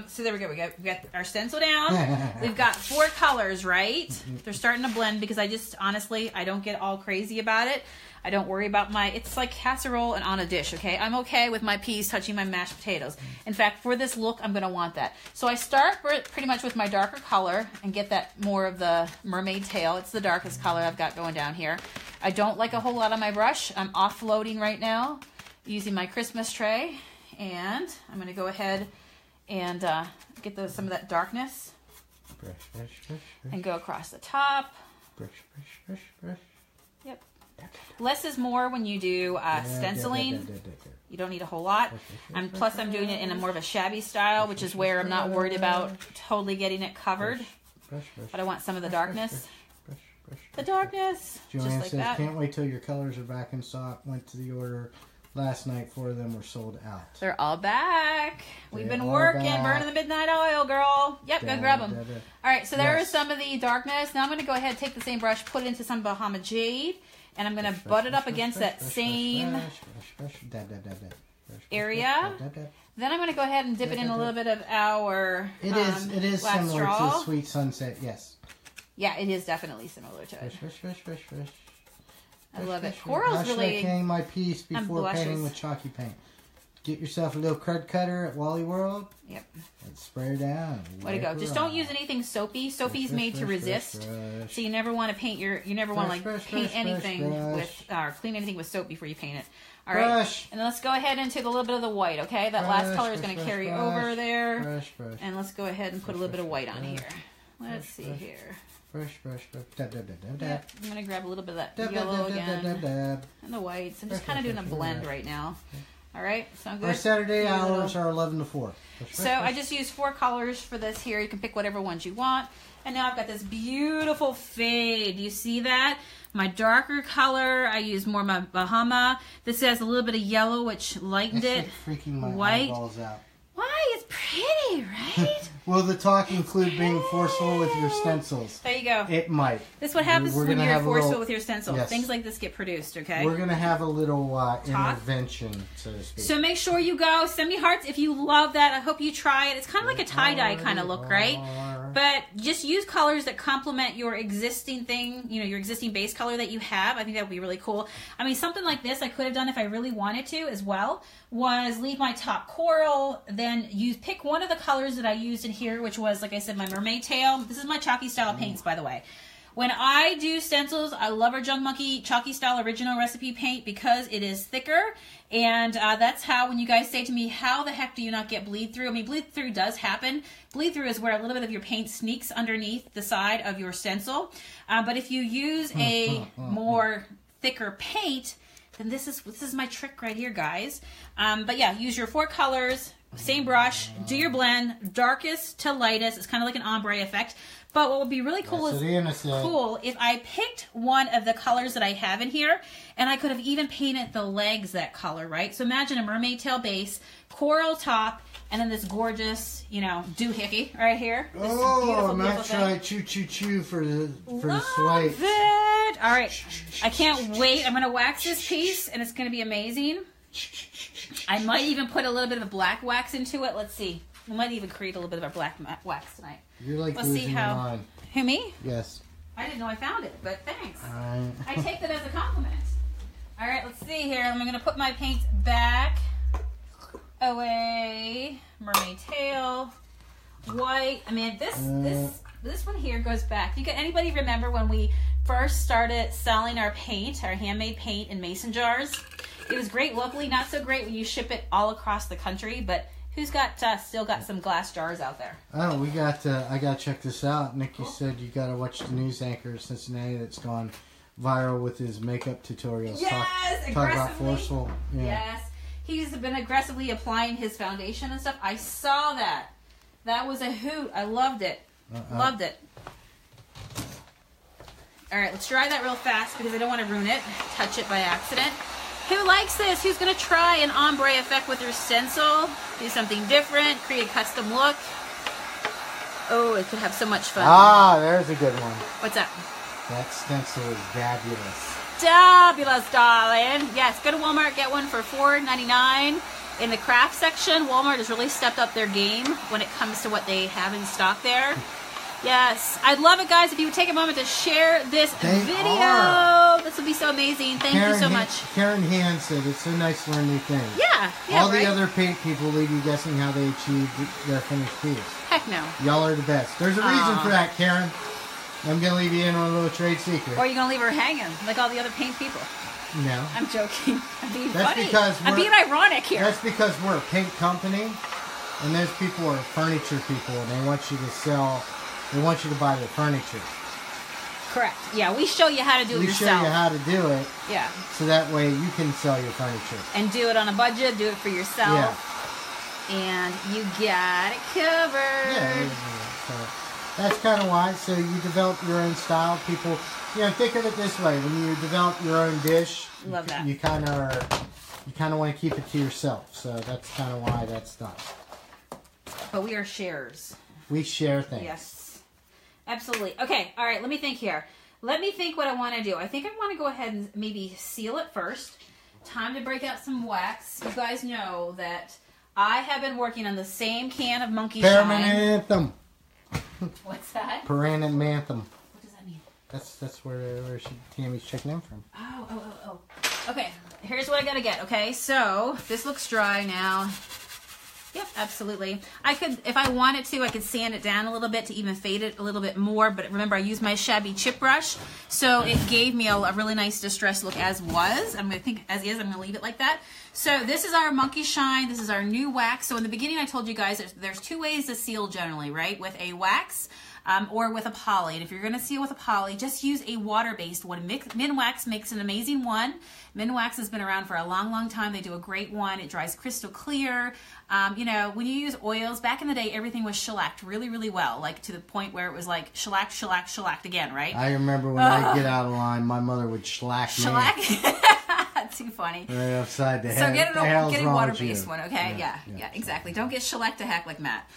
So there we go. We got our stencil down. We've got 4 colors, right? They're starting to blend because honestly, I don't get all crazy about it. I don't worry about it's like casserole and on a dish, okay? I'm okay with my peas touching my mashed potatoes. In fact, for this look, I'm going to want that. So I start pretty much with my darker color and get that more of the Mermaid Tail. It's the darkest color I've got going down here. I don't like a whole lot on my brush. I'm offloading right now using my Christmas tray. And I'm going to go ahead and get some of that darkness. Brush. And go across the top. Brush. Yep. Less is more when you do stenciling. You don't need a whole lot. Plus I'm doing it in a more of a shabby style, which is where I'm not worried about totally getting it covered. But I want some of the darkness. The darkness. Joanne just like says, can't wait till your colors are back in stock. Went to the order last night. 4 of them were sold out. They're all back. We've been working, burning the midnight oil, girl. Yep, go grab them. All right, so there is some of the darkness. Now I'm going to go ahead and take the same brush, put it into some Bahama Jade. And I'm going to butt it up against that same area. Then I'm going to go ahead and dip it in a little bit of our It is similar to Sweet Sunset, yes. Yeah, it is definitely similar to it. I love it. Coral's really... I should have my piece before painting with chalky paint. Get yourself a little crud cutter at Wally World. Yep. And spray her down. Way to go. Just don't use anything soapy. Soapy's made to resist. So you never want to paint paint anything with, or clean anything with soap before you paint it. All right. And let's go ahead and take a little bit of the white, okay? That last color is going to carry over there. And let's go ahead and put a little bit of white on here. Let's see here. Brush. Yep. I'm going to grab a little bit of that yellow again. And the whites. I'm just kind of doing a blend right now. All right, sound good? Our Saturday hours are 11 to 4. So I just used 4 colors for this here. You can pick whatever ones you want. And now I've got this beautiful fade. You see that? My darker color, I used more my Bahama. This has a little bit of yellow, which lightened it. Like freaking my white. eyeballs out. Why? It's pretty, right? Will the talk include being forceful with your stencils? There you go. It might. This is what happens when you're forceful with your stencil. Yes. Things like this get produced, okay? We're going to have a little intervention, so to speak. So make sure you go. Send me hearts if you love that. I hope you try it. It's kind of like a tie-dye kind of look, right? But just use colors that complement your existing thing, your existing base color that you have. I think that would be really cool. I mean, something like this I could have done if I really wanted to as well, was leave my top coral, then pick one of the colors that I used in here, which was, like I said, my Mermaid Tail. This is my chalky style paints, by the way. When I do stencils, I love our Junk Monkey Chalky Style Original Recipe paint because it is thicker. And that's how, when you guys say to me, how the heck do you not get bleed through? I mean, bleed through does happen. Bleed through is where a little bit of your paint sneaks underneath the side of your stencil. But if you use a more thicker paint, then this is my trick right here, guys. But yeah, use your 4 colors, same brush, do your blend, darkest to lightest. It's kind of like an ombre effect. But what would be really cool if I picked one of the colors that I have in here, and I could have even painted the legs that color, right? So imagine a Mermaid Tail base, coral top, and then this gorgeous, doohickey right here. Oh, Matt tried choo for the swipe. It. All right, I can't wait. I'm going to wax this piece, and it's going to be amazing. I might even put a little bit of a black wax into it. Let's see. I might even create a little bit of a black wax tonight. You're like losing your mind. Who, me? Yes. I didn't know I found it, but thanks. All right. I take that as a compliment. All right, let's see here. I'm going to put my paint back away. Mermaid Tail, white. I mean, this one here goes back. Anybody remember when we first started selling our paint, our handmade paint in mason jars? It was great locally, not so great when you ship it all across the country, but who's got still got some glass jars out there? Oh, we got, I got to check this out. Nikki said you got to watch the news anchor in Cincinnati that's gone viral with his makeup tutorials. Yes, talk about forceful. Yeah. Yes, he's been aggressively applying his foundation and stuff. I saw that. That was a hoot. I loved it. Loved it. All right, let's dry that real fast because I don't want to ruin it. Touch it by accident. Who likes this? Who's going to try an ombre effect with their stencil? Do something different, create a custom look. Oh, it could have so much fun. Ah, there's a good one. What's that? That stencil is fabulous. Fabulous, darling. Yes, go to Walmart, get one for $4.99. In the craft section, Walmart has really stepped up their game when it comes to what they have in stock there. Yes, I'd love it, guys, if you would take a moment to share this video. This would be so amazing. Thank you so much. Karen Hand said it's so nice to learn new things. Yeah, All the other paint people leave you guessing how they achieved their finished piece. Heck no. Y'all are the best. There's a reason for that, Karen. I'm going to leave you in on a little trade secret. Or you're going to leave her hanging like all the other paint people. No. I'm joking. I'm being That's funny. Because I'm being ironic here. That's because we're a paint company, and those people are furniture people, and they want you to sell... They want you to buy their furniture. Correct. Yeah, we show you how to do it yourself. We show you how to do it. Yeah. So that way you can sell your furniture. And do it on a budget. Do it for yourself. Yeah. And you got it covered. Yeah. So that's kind of why. So you develop your own style. People, think of it this way: when you develop your own dish, love that. You kind of want to keep it to yourself. So that's kind of why that's done. But we are sharers. We share things. Yes. Absolutely. Okay, all right, let me think here. Let me think what I want to do. I think I want to go ahead and maybe seal it first. Time to break out some wax. You guys know that I have been working on the same can of Monkey Shine. Paramanthum. What's that? Paramanthum. What does that mean? That's where Tammy's checking in from. Oh. Okay, here's what I gotta get, okay? So, this looks dry now. Yep, absolutely. I could, if I wanted to, I could sand it down a little bit to even fade it a little bit more. But remember, I used my shabby chip brush, so it gave me a really nice distressed look as was. I'm going to think as is. I'm going to leave it like that. So this is our Monkey Shine. This is our new wax. So in the beginning, I told you guys there's two ways to seal generally, right? With a wax or with a poly. And if you're going to seal with a poly, just use a water-based one. Minwax makes an amazing one. Minwax has been around for a long, long time. They do a great one. It dries crystal clear. When you use oils, back in the day, everything was shellacked really, really well, like to the point where it was like shellacked, shellacked, shellacked again, right? I remember when I'd get out of line, my mother would shellac me. Shellac? Too funny. Right upside the head. So get a water-based one, okay? Yeah, exactly. Don't get shellacked to heck like Matt.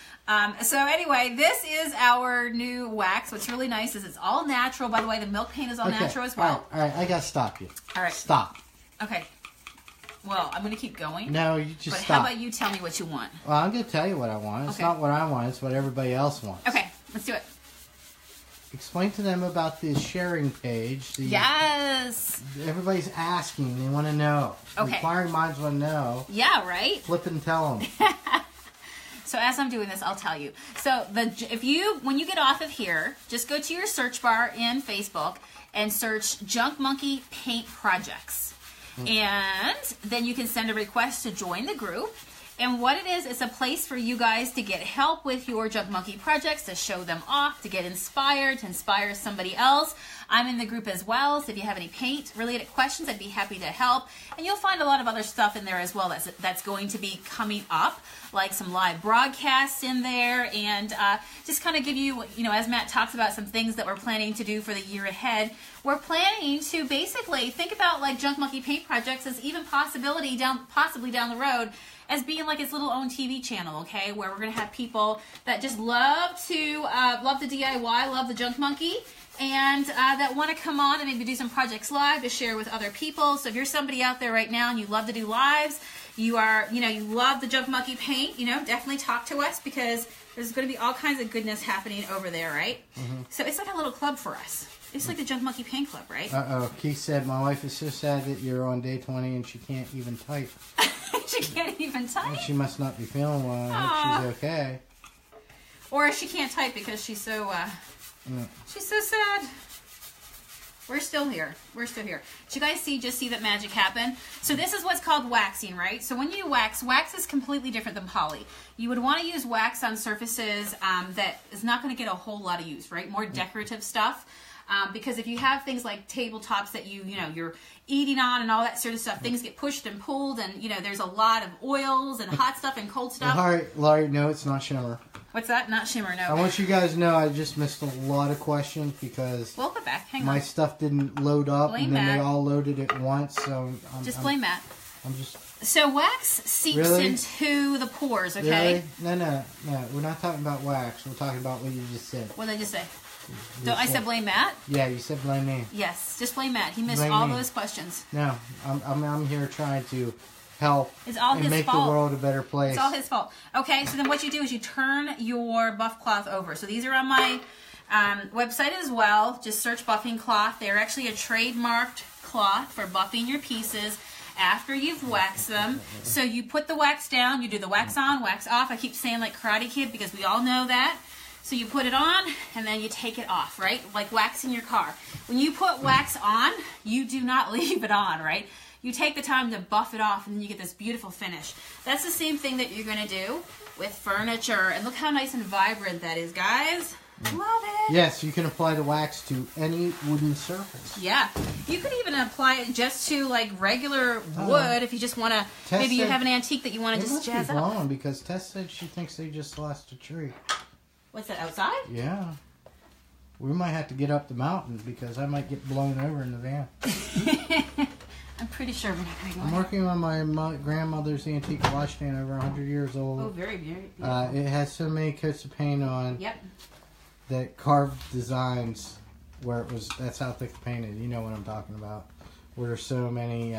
So anyway, this is our new wax. What's really nice is it's all natural. By the way, the milk paint is all natural as well. All right, I got to stop you. All right. Stop. Okay. Well, I'm going to keep going. No, you just But stop. how about you tell me what you want? Well, I'm going to tell you what I want. It's not what I want. It's what everybody else wants. Okay, let's do it. Explain to them about the sharing page. Yes. Everybody's asking. They want to know. Okay. Inquiring minds want to know. Yeah, right? Flip it and tell them. So as I'm doing this, I'll tell you. So when you get off of here, just go to your search bar in Facebook and search Junk Monkey Paint Projects. And then you can send a request to join the group. And what it is, it's a place for you guys to get help with your Junk Monkey projects, to show them off, to get inspired, to inspire somebody else. I'm in the group as well, so if you have any paint-related questions, I'd be happy to help. And you'll find a lot of other stuff in there as well that's going to be coming up, like some live broadcasts in there, and just kind of give you, as Matt talks about some things that we're planning to do for the year ahead. We're planning to basically think about like Junk Monkey Paint Projects as even possibly down the road as being like its little own TV channel, okay, where we're going to have people that just love the DIY, love the Junk Monkey, and that want to come on and maybe do some projects live to share with other people. So if you're somebody out there right now and you love to do lives, you love the Junk Monkey paint, definitely talk to us, because there's going to be all kinds of goodness happening over there, right? Mm-hmm. So it's like a little club for us. It's like the Junk Monkey Paint Club, right? Uh-oh. Keith said, my wife is so sad that you're on day 20 and she can't even type. She can't even type? Well, she must not be feeling well. I hope she's okay. Or she can't type because she's so, she's so sad. We're still here. We're still here. Did you guys just see that magic happen? So this is what's called waxing, right? So when you wax is completely different than poly. You would want to use wax on surfaces that is not going to get a whole lot of use, right? More decorative stuff. Because if you have things like tabletops that you're eating on and all that sort of stuff, things get pushed and pulled, and there's a lot of oils and hot stuff and cold stuff. All right, Laurie, no, it's not shimmer. What's that? Not shimmer, no. I want you guys to know I just missed a lot of questions because we'll go back. Hang on. My stuff didn't load up, and then they all loaded at once. So just blame Matt. I'm just. So wax seeps into the pores, okay? Really? No. We're not talking about wax. We're talking about what you just said. What did I just say? I said blame Matt? Yeah, you said blame me. Yes, just blame Matt. He missed all those questions. No, I'm here trying to help and make the world a better place. It's all his fault. Okay, so then what you do is you turn your buff cloth over. So these are on my website as well. Just search buffing cloth. They're actually a trademarked cloth for buffing your pieces after you've waxed them. So you put the wax down, you do the wax on, wax off. I keep saying like Karate Kid because we all know that. So you put it on, and then you take it off, right? Like waxing your car. When you put wax on, you do not leave it on, right? You take the time to buff it off, and then you get this beautiful finish. That's the same thing that you're going to do with furniture. And look how nice and vibrant that is, guys. Love it. Yes, you can apply the wax to any wooden surface. Yeah. You could even apply it just to, like, regular wood if you just want to. Maybe you have an antique that you want to just jazz up. It must be wrong because Tess said she thinks they just lost a tree. What's that, outside? Yeah. We might have to get up the mountain because I might get blown over in the van. I'm pretty sure we're not going to go. I'm working on my grandmother's antique washstand, over 100 years old. Oh, very beautiful. It has so many coats of paint on. Yep. That carved designs where that's how thick the paint is. You know what I'm talking about. Where there's so many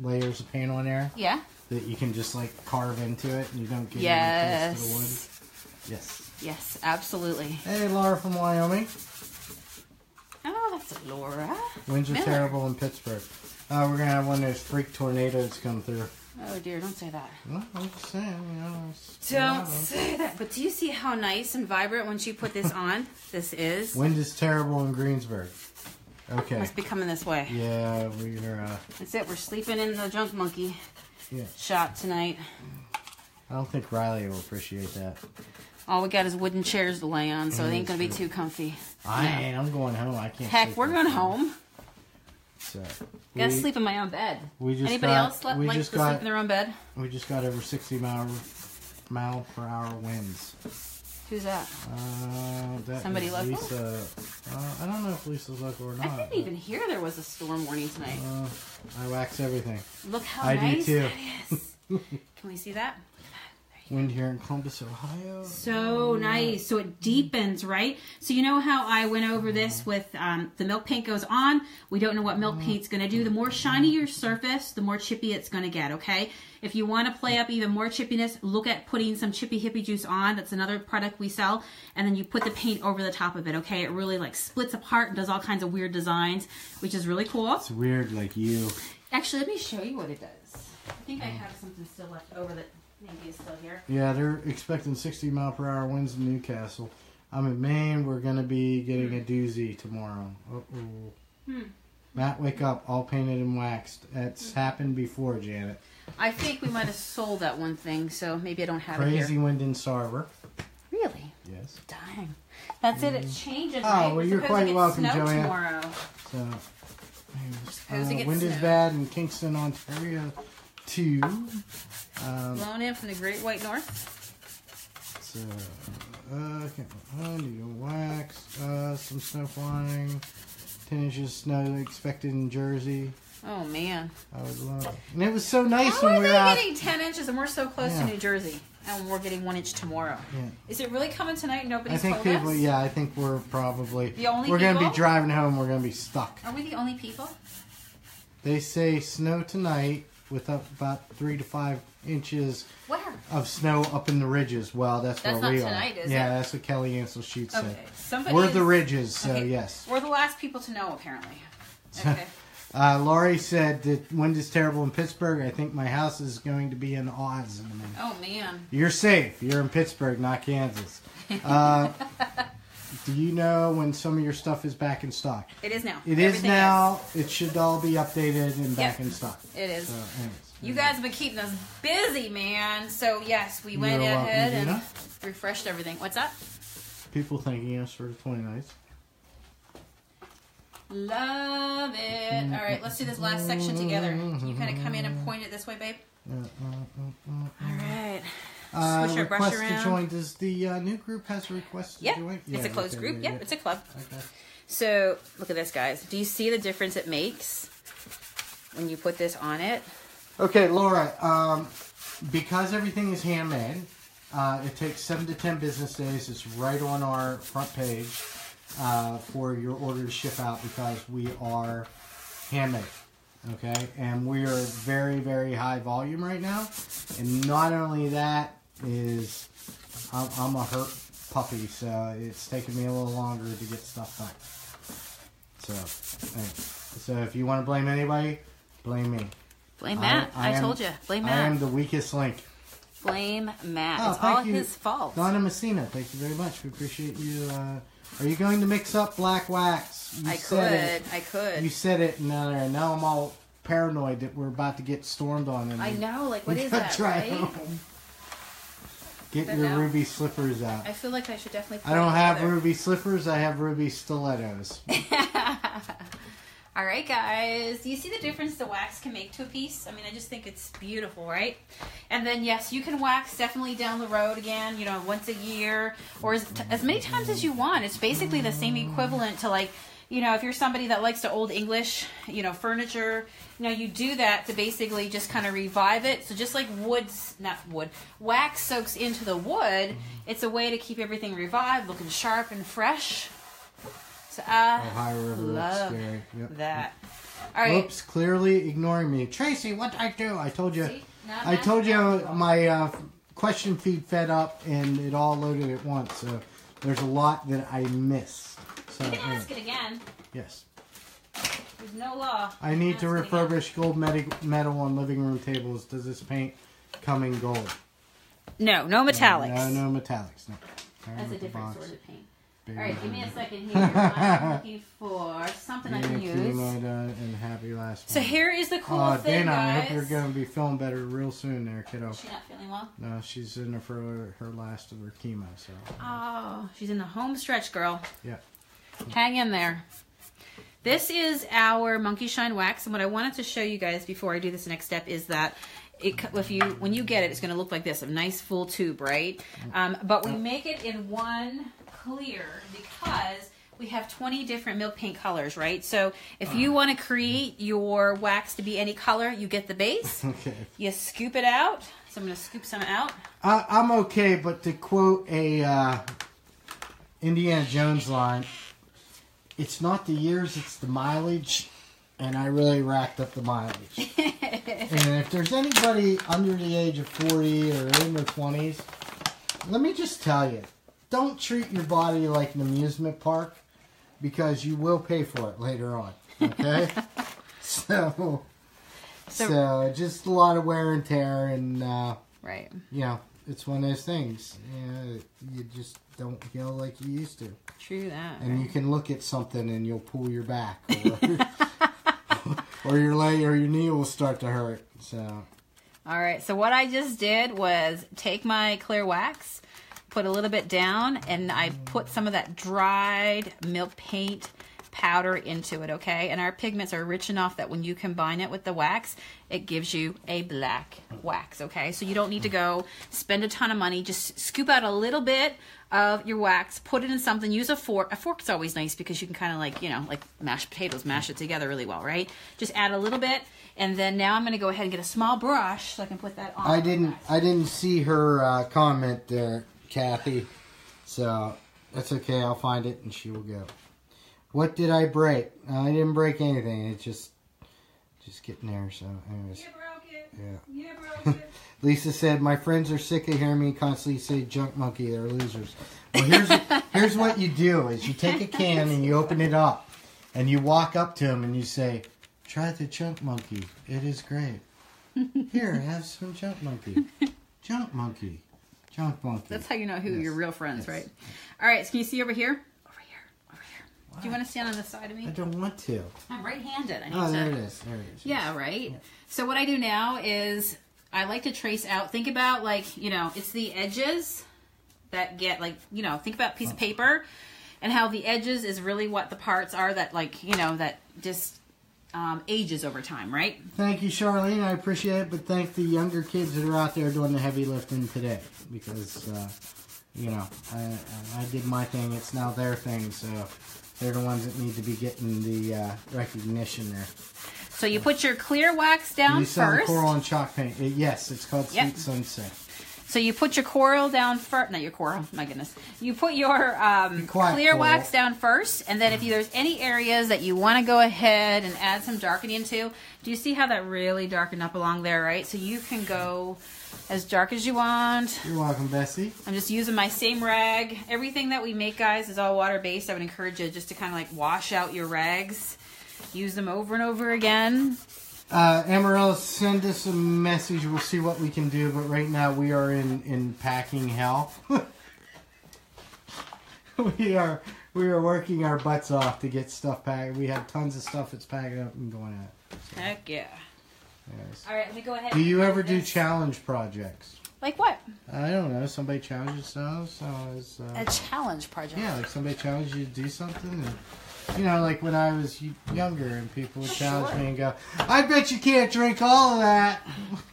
layers of paint on there. Yeah. That you can just like carve into it and you don't get any close to the wood. Yes. Yes, absolutely. Hey, Laura from Wyoming. Oh, that's Laura. Winds are terrible in Pittsburgh. We're going to have one of those freak tornadoes come through. Oh, dear, don't say that. Well, I'm just saying, Don't say that. But do you see how nice and vibrant once you put this on? This is. Wind is terrible in Greensburg. Okay. Must be coming this way. Yeah, we're... That's it. We're sleeping in the Junk Monkey shop tonight. I don't think Riley will appreciate that. All we got is wooden chairs to lay on, so it ain't going to be too comfy. I'm going home. I can't. Heck, we're going home. So, gotta sleep in my own bed. Anybody else like to sleep in their own bed? We just got over 60 mile per hour winds. Who's that? That somebody local? Lisa. I don't know if Lisa's local or not. I didn't even hear there was a storm warning tonight. I wax everything. Look how nice do too. that is. Can we see that? Wind here in Columbus, Ohio. So nice. So it deepens, right? So you know how I went over this with the milk paint goes on. We don't know what milk paint's going to do. The more shiny your surface, the more chippy it's going to get, okay? If you want to play up even more chippiness, look at putting some Chippy Hippie Juice on. That's another product we sell. And then you put the paint over the top of it, okay? It really like splits apart and does all kinds of weird designs, which is really cool. It's weird like you. Actually, let me show you what it does. I think I have something still left over that... Maybe it's still here. Yeah, they're expecting 60 mile per hour winds in Newcastle. I'm in Maine. We're going to be getting a doozy tomorrow. Matt, wake up. All painted and waxed. It's happened before, Janet. I think we might have sold that one thing, so maybe I don't have it here. Crazy wind in Sarver. Really? Yes. Dang. That's it. It changes. Oh, right? well, you're quite welcome, Joanne. Tomorrow. So, wind is bad in Kingston, Ontario. Blown in from the Great White North. So, need to wax, some snow flying, 10 inches of snow expected in Jersey. Oh, man. I would love it. And it was so nice when we were out. How are they getting 10 inches and we're so close to New Jersey? And we're getting 1 inch tomorrow. Yeah. Is it really coming tonight? Nobody's told us? Yeah, I think we're probably... The only We're going to be driving home. We're going to be stuck. Are we the only people? They say snow tonight with up about 3 to 5 inches. Where? of snow up in the ridges. Well, that's where we are. That's not tonight, is it? Yeah, that's what Kelly Ansel Sheet said. Okay. We're the ridges, so yes. We're the last people to know, apparently. Okay. Laurie said that wind is terrible in Pittsburgh. I think my house is going to be in Oz in a minute. Oh, man. You're safe. You're in Pittsburgh, not Kansas. Do you know when some of your stuff is back in stock? It is now. It is now. It should all be updated and back in stock. It is. So, anyways, you guys have been keeping us busy, man. So, yes, we went ahead and refreshed everything. What's up? People thanking us for the 29th. Love it. All right, let's do this last section together. Can you kind of come in and point it this way, babe? All right. Switch our brush around. To join. Does the new group has a request to join? Yeah, it's a closed group. Yeah, it's a club. Okay. So, look at this, guys. Do you see the difference it makes when you put this on it? Okay, Laura, because everything is handmade, it takes 7 to 10 business days. It's right on our front page for your order to ship out because we are handmade. Okay, and we are very, very high volume right now. And not only that is, I'm a hurt puppy, so it's taking me a little longer to get stuff done. So if you want to blame anybody, blame me. Blame Matt. I told you. Blame Matt. I am the weakest link. Blame Matt. It's all his fault. Donna Messina, thank you very much. We appreciate you. Are you going to mix up black wax? I could. You said it, and now I'm all paranoid that we're about to get stormed on. And I know, like, what is that, right? Get your ruby slippers out. I feel like I should definitely put I don't have ruby slippers, I have ruby stilettos. All right, guys. Do you see the difference the wax can make to a piece? I mean, I just think it's beautiful, right? And then, yes, you can wax definitely down the road again, once a year or as many times as you want. It's basically the same equivalent to, like, if you're somebody that likes the old English, furniture, you do that to basically just kind of revive it. So just like wax soaks into the wood, it's a way to keep everything revived, looking sharp and fresh. So Ohio River love that. All right. Oops, clearly ignoring me. Tracy, what'd I do? I told you. My question feed fed up and it all loaded at once. So there's a lot that I missed. So, you can ask it again. Yes. There's no law. I need to refurbish gold metal on living room tables. Does this paint come in gold? No metallics. No metallics. No. That's a different sort of paint. All right, give me a second here. I'm looking for something I can use. And happy last So here is the cool thing, Dana, guys. I hope you're going to be feeling better real soon there, kiddo. Is she not feeling well? No, she's in for her last of her chemo. So. Oh, she's in the home stretch, girl. Yeah. Hang in there. This is our Monkey Shine wax, and what I wanted to show you guys before I do this next step is that when you get it, it's going to look like this, a nice full tube, right? But we make it in one clear because we have 20 different milk paint colors, right? So if you want to create your wax to be any color, you get the base. Okay. You scoop it out. So I'm going to scoop some out. I'm okay, but to quote a Indiana Jones line, it's not the years, it's the mileage. And I really racked up the mileage. And if there's anybody under the age of 40 or in their 20s, let me just tell you, don't treat your body like an amusement park because you will pay for it later on. Okay? So just a lot of wear and tear and, right. It's one of those things. You just don't feel like you used to. True that. And you can look at something and you'll pull your back. Or your leg or your knee will start to hurt. So. All right. So what I just did was take my clear wax, put a little bit down, and I put some of that dried milk paint powder into it, okay? And our pigments are rich enough that when you combine it with the wax, it gives you a black wax, okay? So you don't need to go spend a ton of money. Just scoop out a little bit of your wax, put it in something, use a fork. A fork's always nice because you can kind of like mashed potatoes, mash it together really well, right? Just add a little bit, and then now I'm going to go ahead and get a small brush so I can put that on. I didn't see her comment there, Kathy, so that's okay. I'll find it and she will go. What did I break? I didn't break anything. It's just getting there. So, anyways. You broke it. Yeah. Yeah, bro. Lisa said, my friends are sick of hearing me constantly say junk monkey. They're losers. Well, here's what you do is you take a can and you open it up and you walk up to them and you say, try the junk monkey. It is great. Here, have some junk monkey. Junk monkey. Junk monkey. That's how you know who Yes. your real friends, Yes. right? All right, so can you see over here? Over here. What? Do you want to stand on this side of me? I don't want to. I'm right-handed. I need Oh, to... there it is. There it is. Yeah, right? So what I do now is I like to trace out, think about it's the edges that get think about a piece of paper and how the edges is really what the parts are that that just ages over time, right? Thank you, Charlene. I appreciate it, but thank the younger kids that are out there doing the heavy lifting today because, I did my thing. It's now their thing, so they're the ones that need to be getting the recognition there. So you put your clear wax down You saw the first. coral and chalk paint. Yes, it's called Sweet Yep. Sunset. So you put your coral down first. Not your coral. My goodness. You put your quiet, clear coral. wax down first, and then if there's any areas that you want to go ahead and add some darkening into, do you see how that really darkened up along there, right? So you can go as dark as you want. You're welcome, Bessie. I'm just using my same rag. Everything that we make, guys, is all water-based. I would encourage you just to kind of wash out your rags. Use them over and over again. Amarillo, send us a message. We'll see what we can do. But right now we are in packing hell. we are working our butts off to get stuff packed. We have tons of stuff that's packed up and going out. So, Heck yeah. yes. All right, let me go ahead. Do you and ever do this. challenge projects? Like what? I don't know. Somebody challenges themselves. A challenge project. Yeah, like somebody challenged you to do something. And, like when I was younger and people would challenge me and go, I bet you can't drink all of that.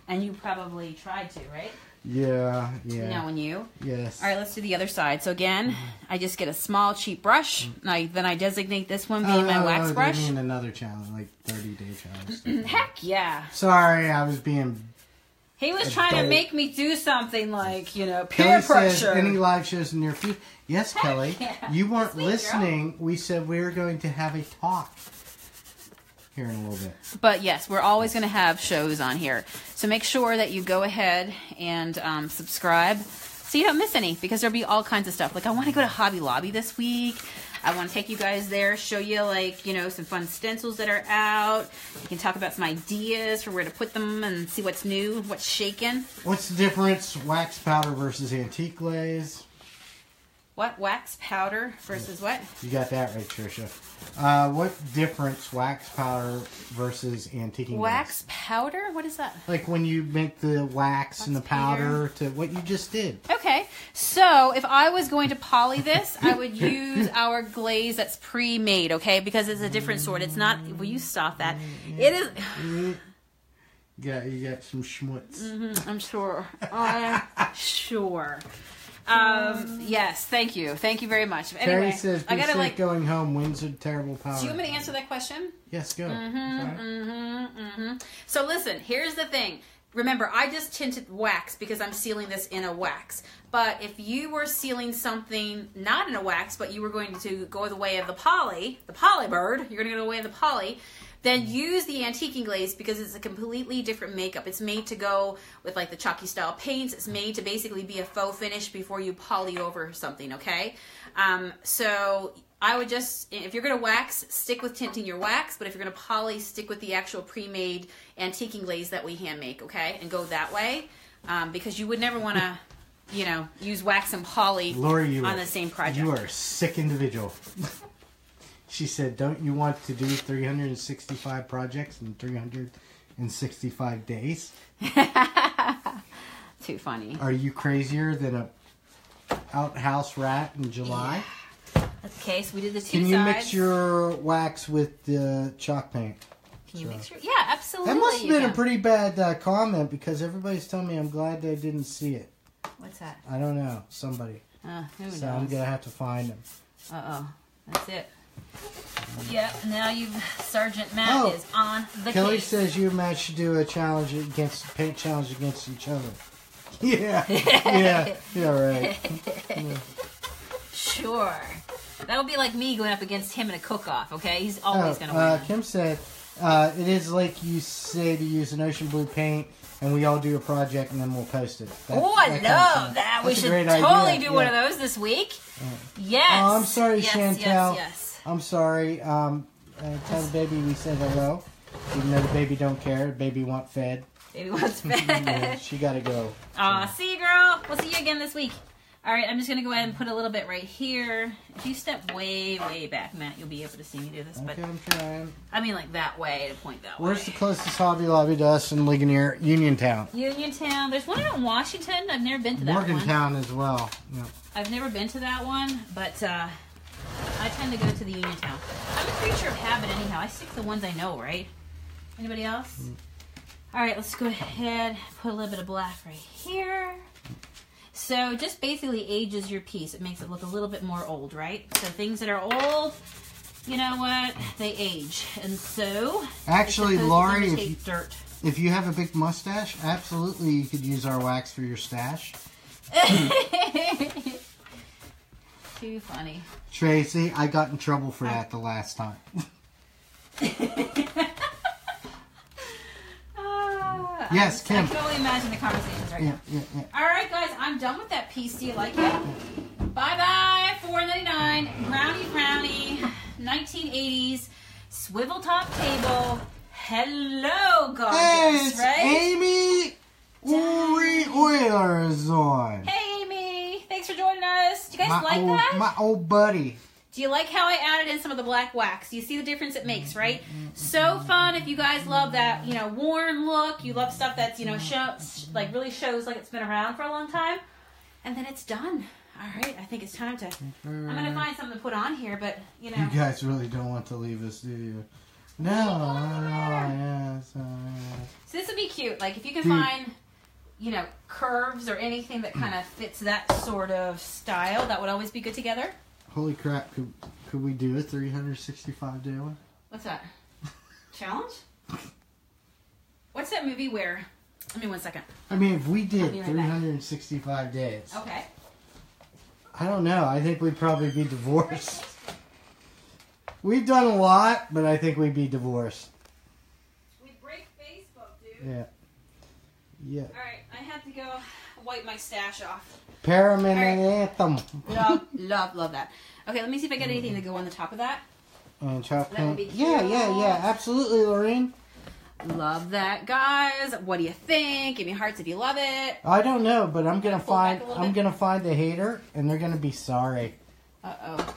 And you probably tried to, right? Yeah. Knowing you. Yes. All right, let's do the other side. So again, I just get a small, cheap brush. Then I designate this one being my wax brush. I mean another challenge, like 30-day challenge. Heck yeah. Sorry, I was being... He was trying to make me do something like, peer Kelly pressure. says, any live shows in your future? Yes, Kelly. yeah. You weren't Sweet listening. Girl. We said we were going to have a talk here in a little bit. But yes, we're always going to have shows on here. So make sure that you go ahead and subscribe so you don't miss any, because there'll be all kinds of stuff. Like I want to go to Hobby Lobby this week. I want to take you guys there, show you some fun stencils that are out. You can talk about some ideas for where to put them and see what's new, what's shaking. What's the difference, wax powder versus antique glaze? What? Wax powder versus what? You got that right, Tricia. What difference, wax powder versus antiquing Wax glaze? powder? What is that? Like when you make the wax and the powder to what you just did. Okay, so if I was going to poly this, I would use our glaze that's pre-made, okay? Because it's a different sort. It's not... Will you stop that? It is... Yeah, you got some schmutz. I'm sure. I'm sure. Yes, thank you. Thank you very much. Terry Anyway, says, be I gotta safe going home. Winds are terrible power. Do you want me to answer that question? Yes, go. So listen, here's the thing. Remember, I just tinted wax because I'm sealing this in a wax. But if you were sealing something not in a wax, but you were going to go the way of the poly bird, you're going to go the way of the poly, then use the antiquing glaze because it's a completely different makeup. It's made to go with like the chalky style paints. It's made to basically be a faux finish before you poly over something, okay? So I would just, if you're going to wax, stick with tinting your wax, but if you're going to poly, stick with the actual pre-made antiquing glaze that we hand make, okay? And go that way, because you would never want to, use wax and poly Lori, on the same project. You are a sick individual. She said, don't you want to do 365 projects in 365 days? Too funny. Are you crazier than a outhouse rat in July? Yeah. Okay, so we did the two Can you sides. mix your wax with the chalk paint? Can you mix your... Yeah, absolutely. That must have you been a can. pretty bad comment because everybody's telling me I'm glad they didn't see it. What's that? I don't know. Somebody. Who knows? So I'm going to have to find them. Uh-oh. That's it. Yep, now Sergeant Matt is on the Kelly case. says you and Matt should do a paint challenge against each other. Yeah. Yeah, right. Yeah. Sure. That'll be like me going up against him in a cook-off, okay? He's always going to win. Kim said, It is like you say to use an ocean blue paint, and we all do a project, and then we'll post it. Oh, I love that. We should totally do one of those this week. Yes. Oh, I'm sorry, yes, Chantel. Yes. I'm sorry. Tell the baby we said hello. Even though the baby don't care. The baby want fed. Baby wants fed. Yeah, she got to go. Aw, see you, girl. We'll see you again this week. All right, I'm just going to go ahead and put a little bit right here. If you step way, way back, Matt, you'll be able to see me do this. Okay, but I'm trying. I mean like that way, to point that way. Where's the closest Hobby Lobby to us in Ligonier? Uniontown. Uniontown. There's one out in Washington. I've never been to that one. Morgantown as well. Yep. I've never been to that one, but I tend to go to the Uniontown. I'm a creature of habit anyhow. I stick to the ones I know, right? Anybody else? All right, let's go ahead, put a little bit of black right here. So just basically ages your piece. It makes it look a little bit more old, right? So things that are old, you know what? They age. And so... Actually, Laurie, dirt. If you have a big mustache, absolutely you could use our wax for your stash. Too funny. Tracy, I got in trouble for that the last time. Yes, Kim. I can only imagine the conversations right now. Yeah. All right, guys, I'm done with that piece. Do you like it? Bye-bye, $4.99, brownie, 1980s, swivel top table. Hello, gorgeous, hey, it's right? Amy Oilers on. Hey, Amy. Thanks for joining us. Do you guys like that? My old buddy. Do you like how I added in some of the black wax? Do you see the difference it makes, right? So fun if you guys love that, you know, worn look. You love stuff that's, you know, really shows like it's been around for a long time. And then it's done. All right, I think it's time to... I'm going to find something to put on here, but, you know... You guys really don't want to leave us, do you? No. So this would be cute. Like, if you can find, you know, curves or anything that kind of fits that sort of style, that would always be good together. Holy crap, could we do a 365-day one? What's that? Challenge? What's that movie where... Give me 1 second. I mean, if we did 365 days... Okay. I don't know. I think we'd probably be divorced. We've done a lot, but I think we'd be divorced. We'd break Facebook, dude. Yeah. All right, I had to go wipe my stash off. Paramount Anthem. Love that. Okay, let me see if I get anything to go on the top of that. And chocolate. That would be cute. Yeah. Absolutely, Lorraine. Love that, guys. What do you think? Give me hearts if you love it. I don't know, but I'm gonna find the hater, and they're gonna be sorry. Uh-oh.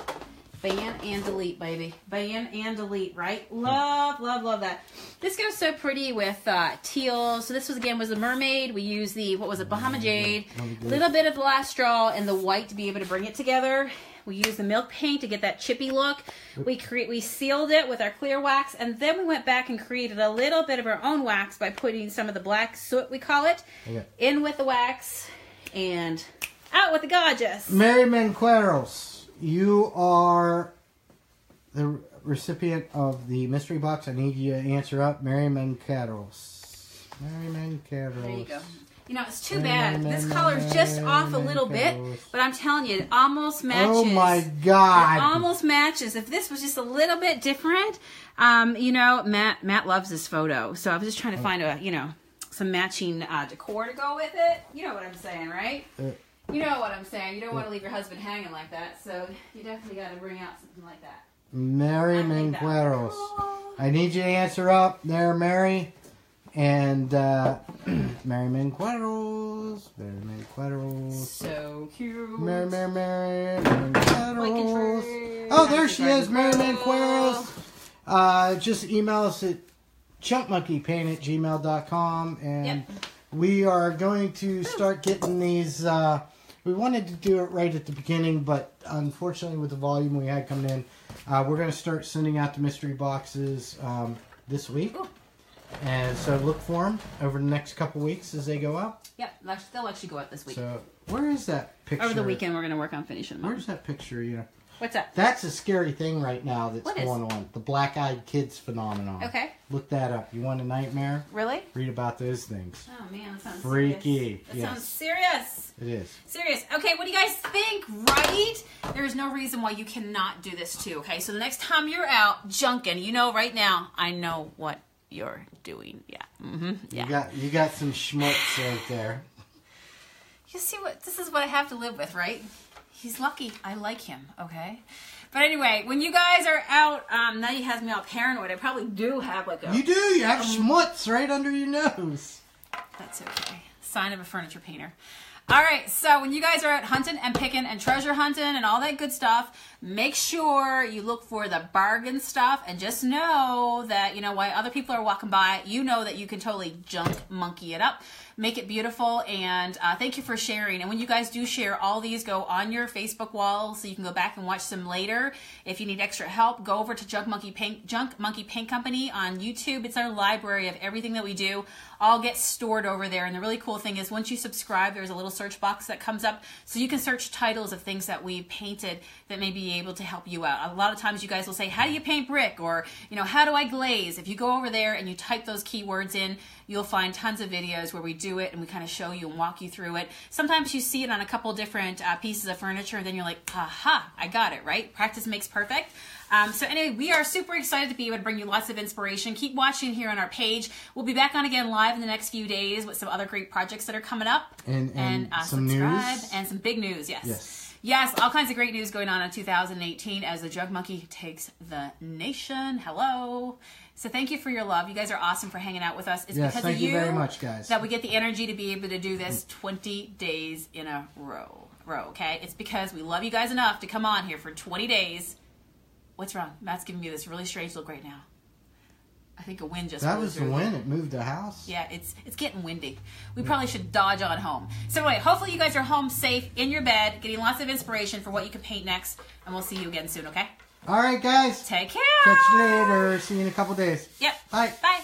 Ban and delete, baby. Ban and delete, right? Love that. This goes so pretty with teal. So this was the Mermaid. We used the, Bahama Jade. A little bit of the last straw and the white to be able to bring it together. We used the milk paint to get that chippy look. We sealed it with our clear wax, and then we went back and created a little bit of our own wax by putting some of the black soot, we call it, in with the wax, and out with the gorgeous. Mary Manqueros. You are the recipient of the mystery box. I need you to answer up. Mary Manqueros. There you go. You know, it's too bad. This color's just off a little bit, but I'm telling you, it almost matches. Oh my God. It almost matches. If this was just a little bit different, you know, Matt loves this photo. So I was just trying to find some matching decor to go with it. You know what I'm saying, right? You know what I'm saying. You don't want to leave your husband hanging like that, so you definitely got to bring out something like that. Mary Manqueros. I need you to answer up there, Mary. And Mary Manqueros. So cute. Mary Manqueros. Oh, there she is, Mary Manqueros. Just email us at chunkmonkeypaint@gmail.com, and we are going to start getting these. We wanted to do it right at the beginning, but unfortunately with the volume we had coming in, we're going to start sending out the mystery boxes this week. Ooh. And so look for them over the next couple weeks as they go out. Yep, they'll actually go out this week. So where is that picture? Over the weekend we're going to work on finishing them. Where's that picture? What's that? That's a scary thing right now that's going on. The black-eyed kids phenomenon. Okay. Look that up. You want a nightmare? Really? Read about those things. Oh, man, that sounds freaky. Serious. That sounds serious. It is. Serious. Okay, what do you guys think, right? there is no reason why you cannot do this too, okay? So the next time you're out junking, you know right now, I know what you're doing. Yeah. Mm-hmm. Yeah. You got some schmutz right there. You see what, this is what I have to live with, right? He's lucky I like him, okay? But anyway, when you guys are out, now he has me all paranoid. I probably do have like a... You do. You have schmutz right under your nose. That's okay. Sign of a furniture painter. All right, so when you guys are out hunting and picking and treasure hunting and all that good stuff, make sure you look for the bargain stuff and just know that, you know, while other people are walking by, you know that you can totally junk monkey it up. Make it beautiful, and thank you for sharing. And when you guys do share, all these go on your Facebook wall, so you can go back and watch them later. If you need extra help, go over to Junk Monkey Paint Company on YouTube. It's our library of everything that we do. All gets stored over there. And the really cool thing is once you subscribe, there's a little search box that comes up, so you can search titles of things that we painted that may be able to help you out. A lot of times you guys will say, how do you paint brick? Or, you know, how do I glaze? If you go over there and you type those keywords in, you'll find tons of videos where we do it and we kind of show you and walk you through it. Sometimes you see it on a couple different pieces of furniture, and then you're like, aha, I got it, right? Practice makes perfect. So anyway, we are super excited to be able to bring you lots of inspiration. Keep watching here on our page. We'll be back on again live in the next few days with some other great projects that are coming up. And some subscribe news. And some big news, Yes, all kinds of great news going on in 2018 as the Jug Monkey takes the nation. Hello. So thank you for your love. You guys are awesome for hanging out with us. It's because of you very much, guys. that we get the energy to be able to do this 20 days in a row, okay? It's because we love you guys enough to come on here for 20 days. What's wrong? Matt's giving me this really strange look right now. I think a wind just That was the wind. It moved the house. Yeah, it's getting windy. We probably should dodge on home. So anyway, hopefully you guys are home safe, in your bed, getting lots of inspiration for what you can paint next. And we'll see you again soon, okay? All right, guys. Take care. Catch you later. See you in a couple days. Yep. Bye. Bye.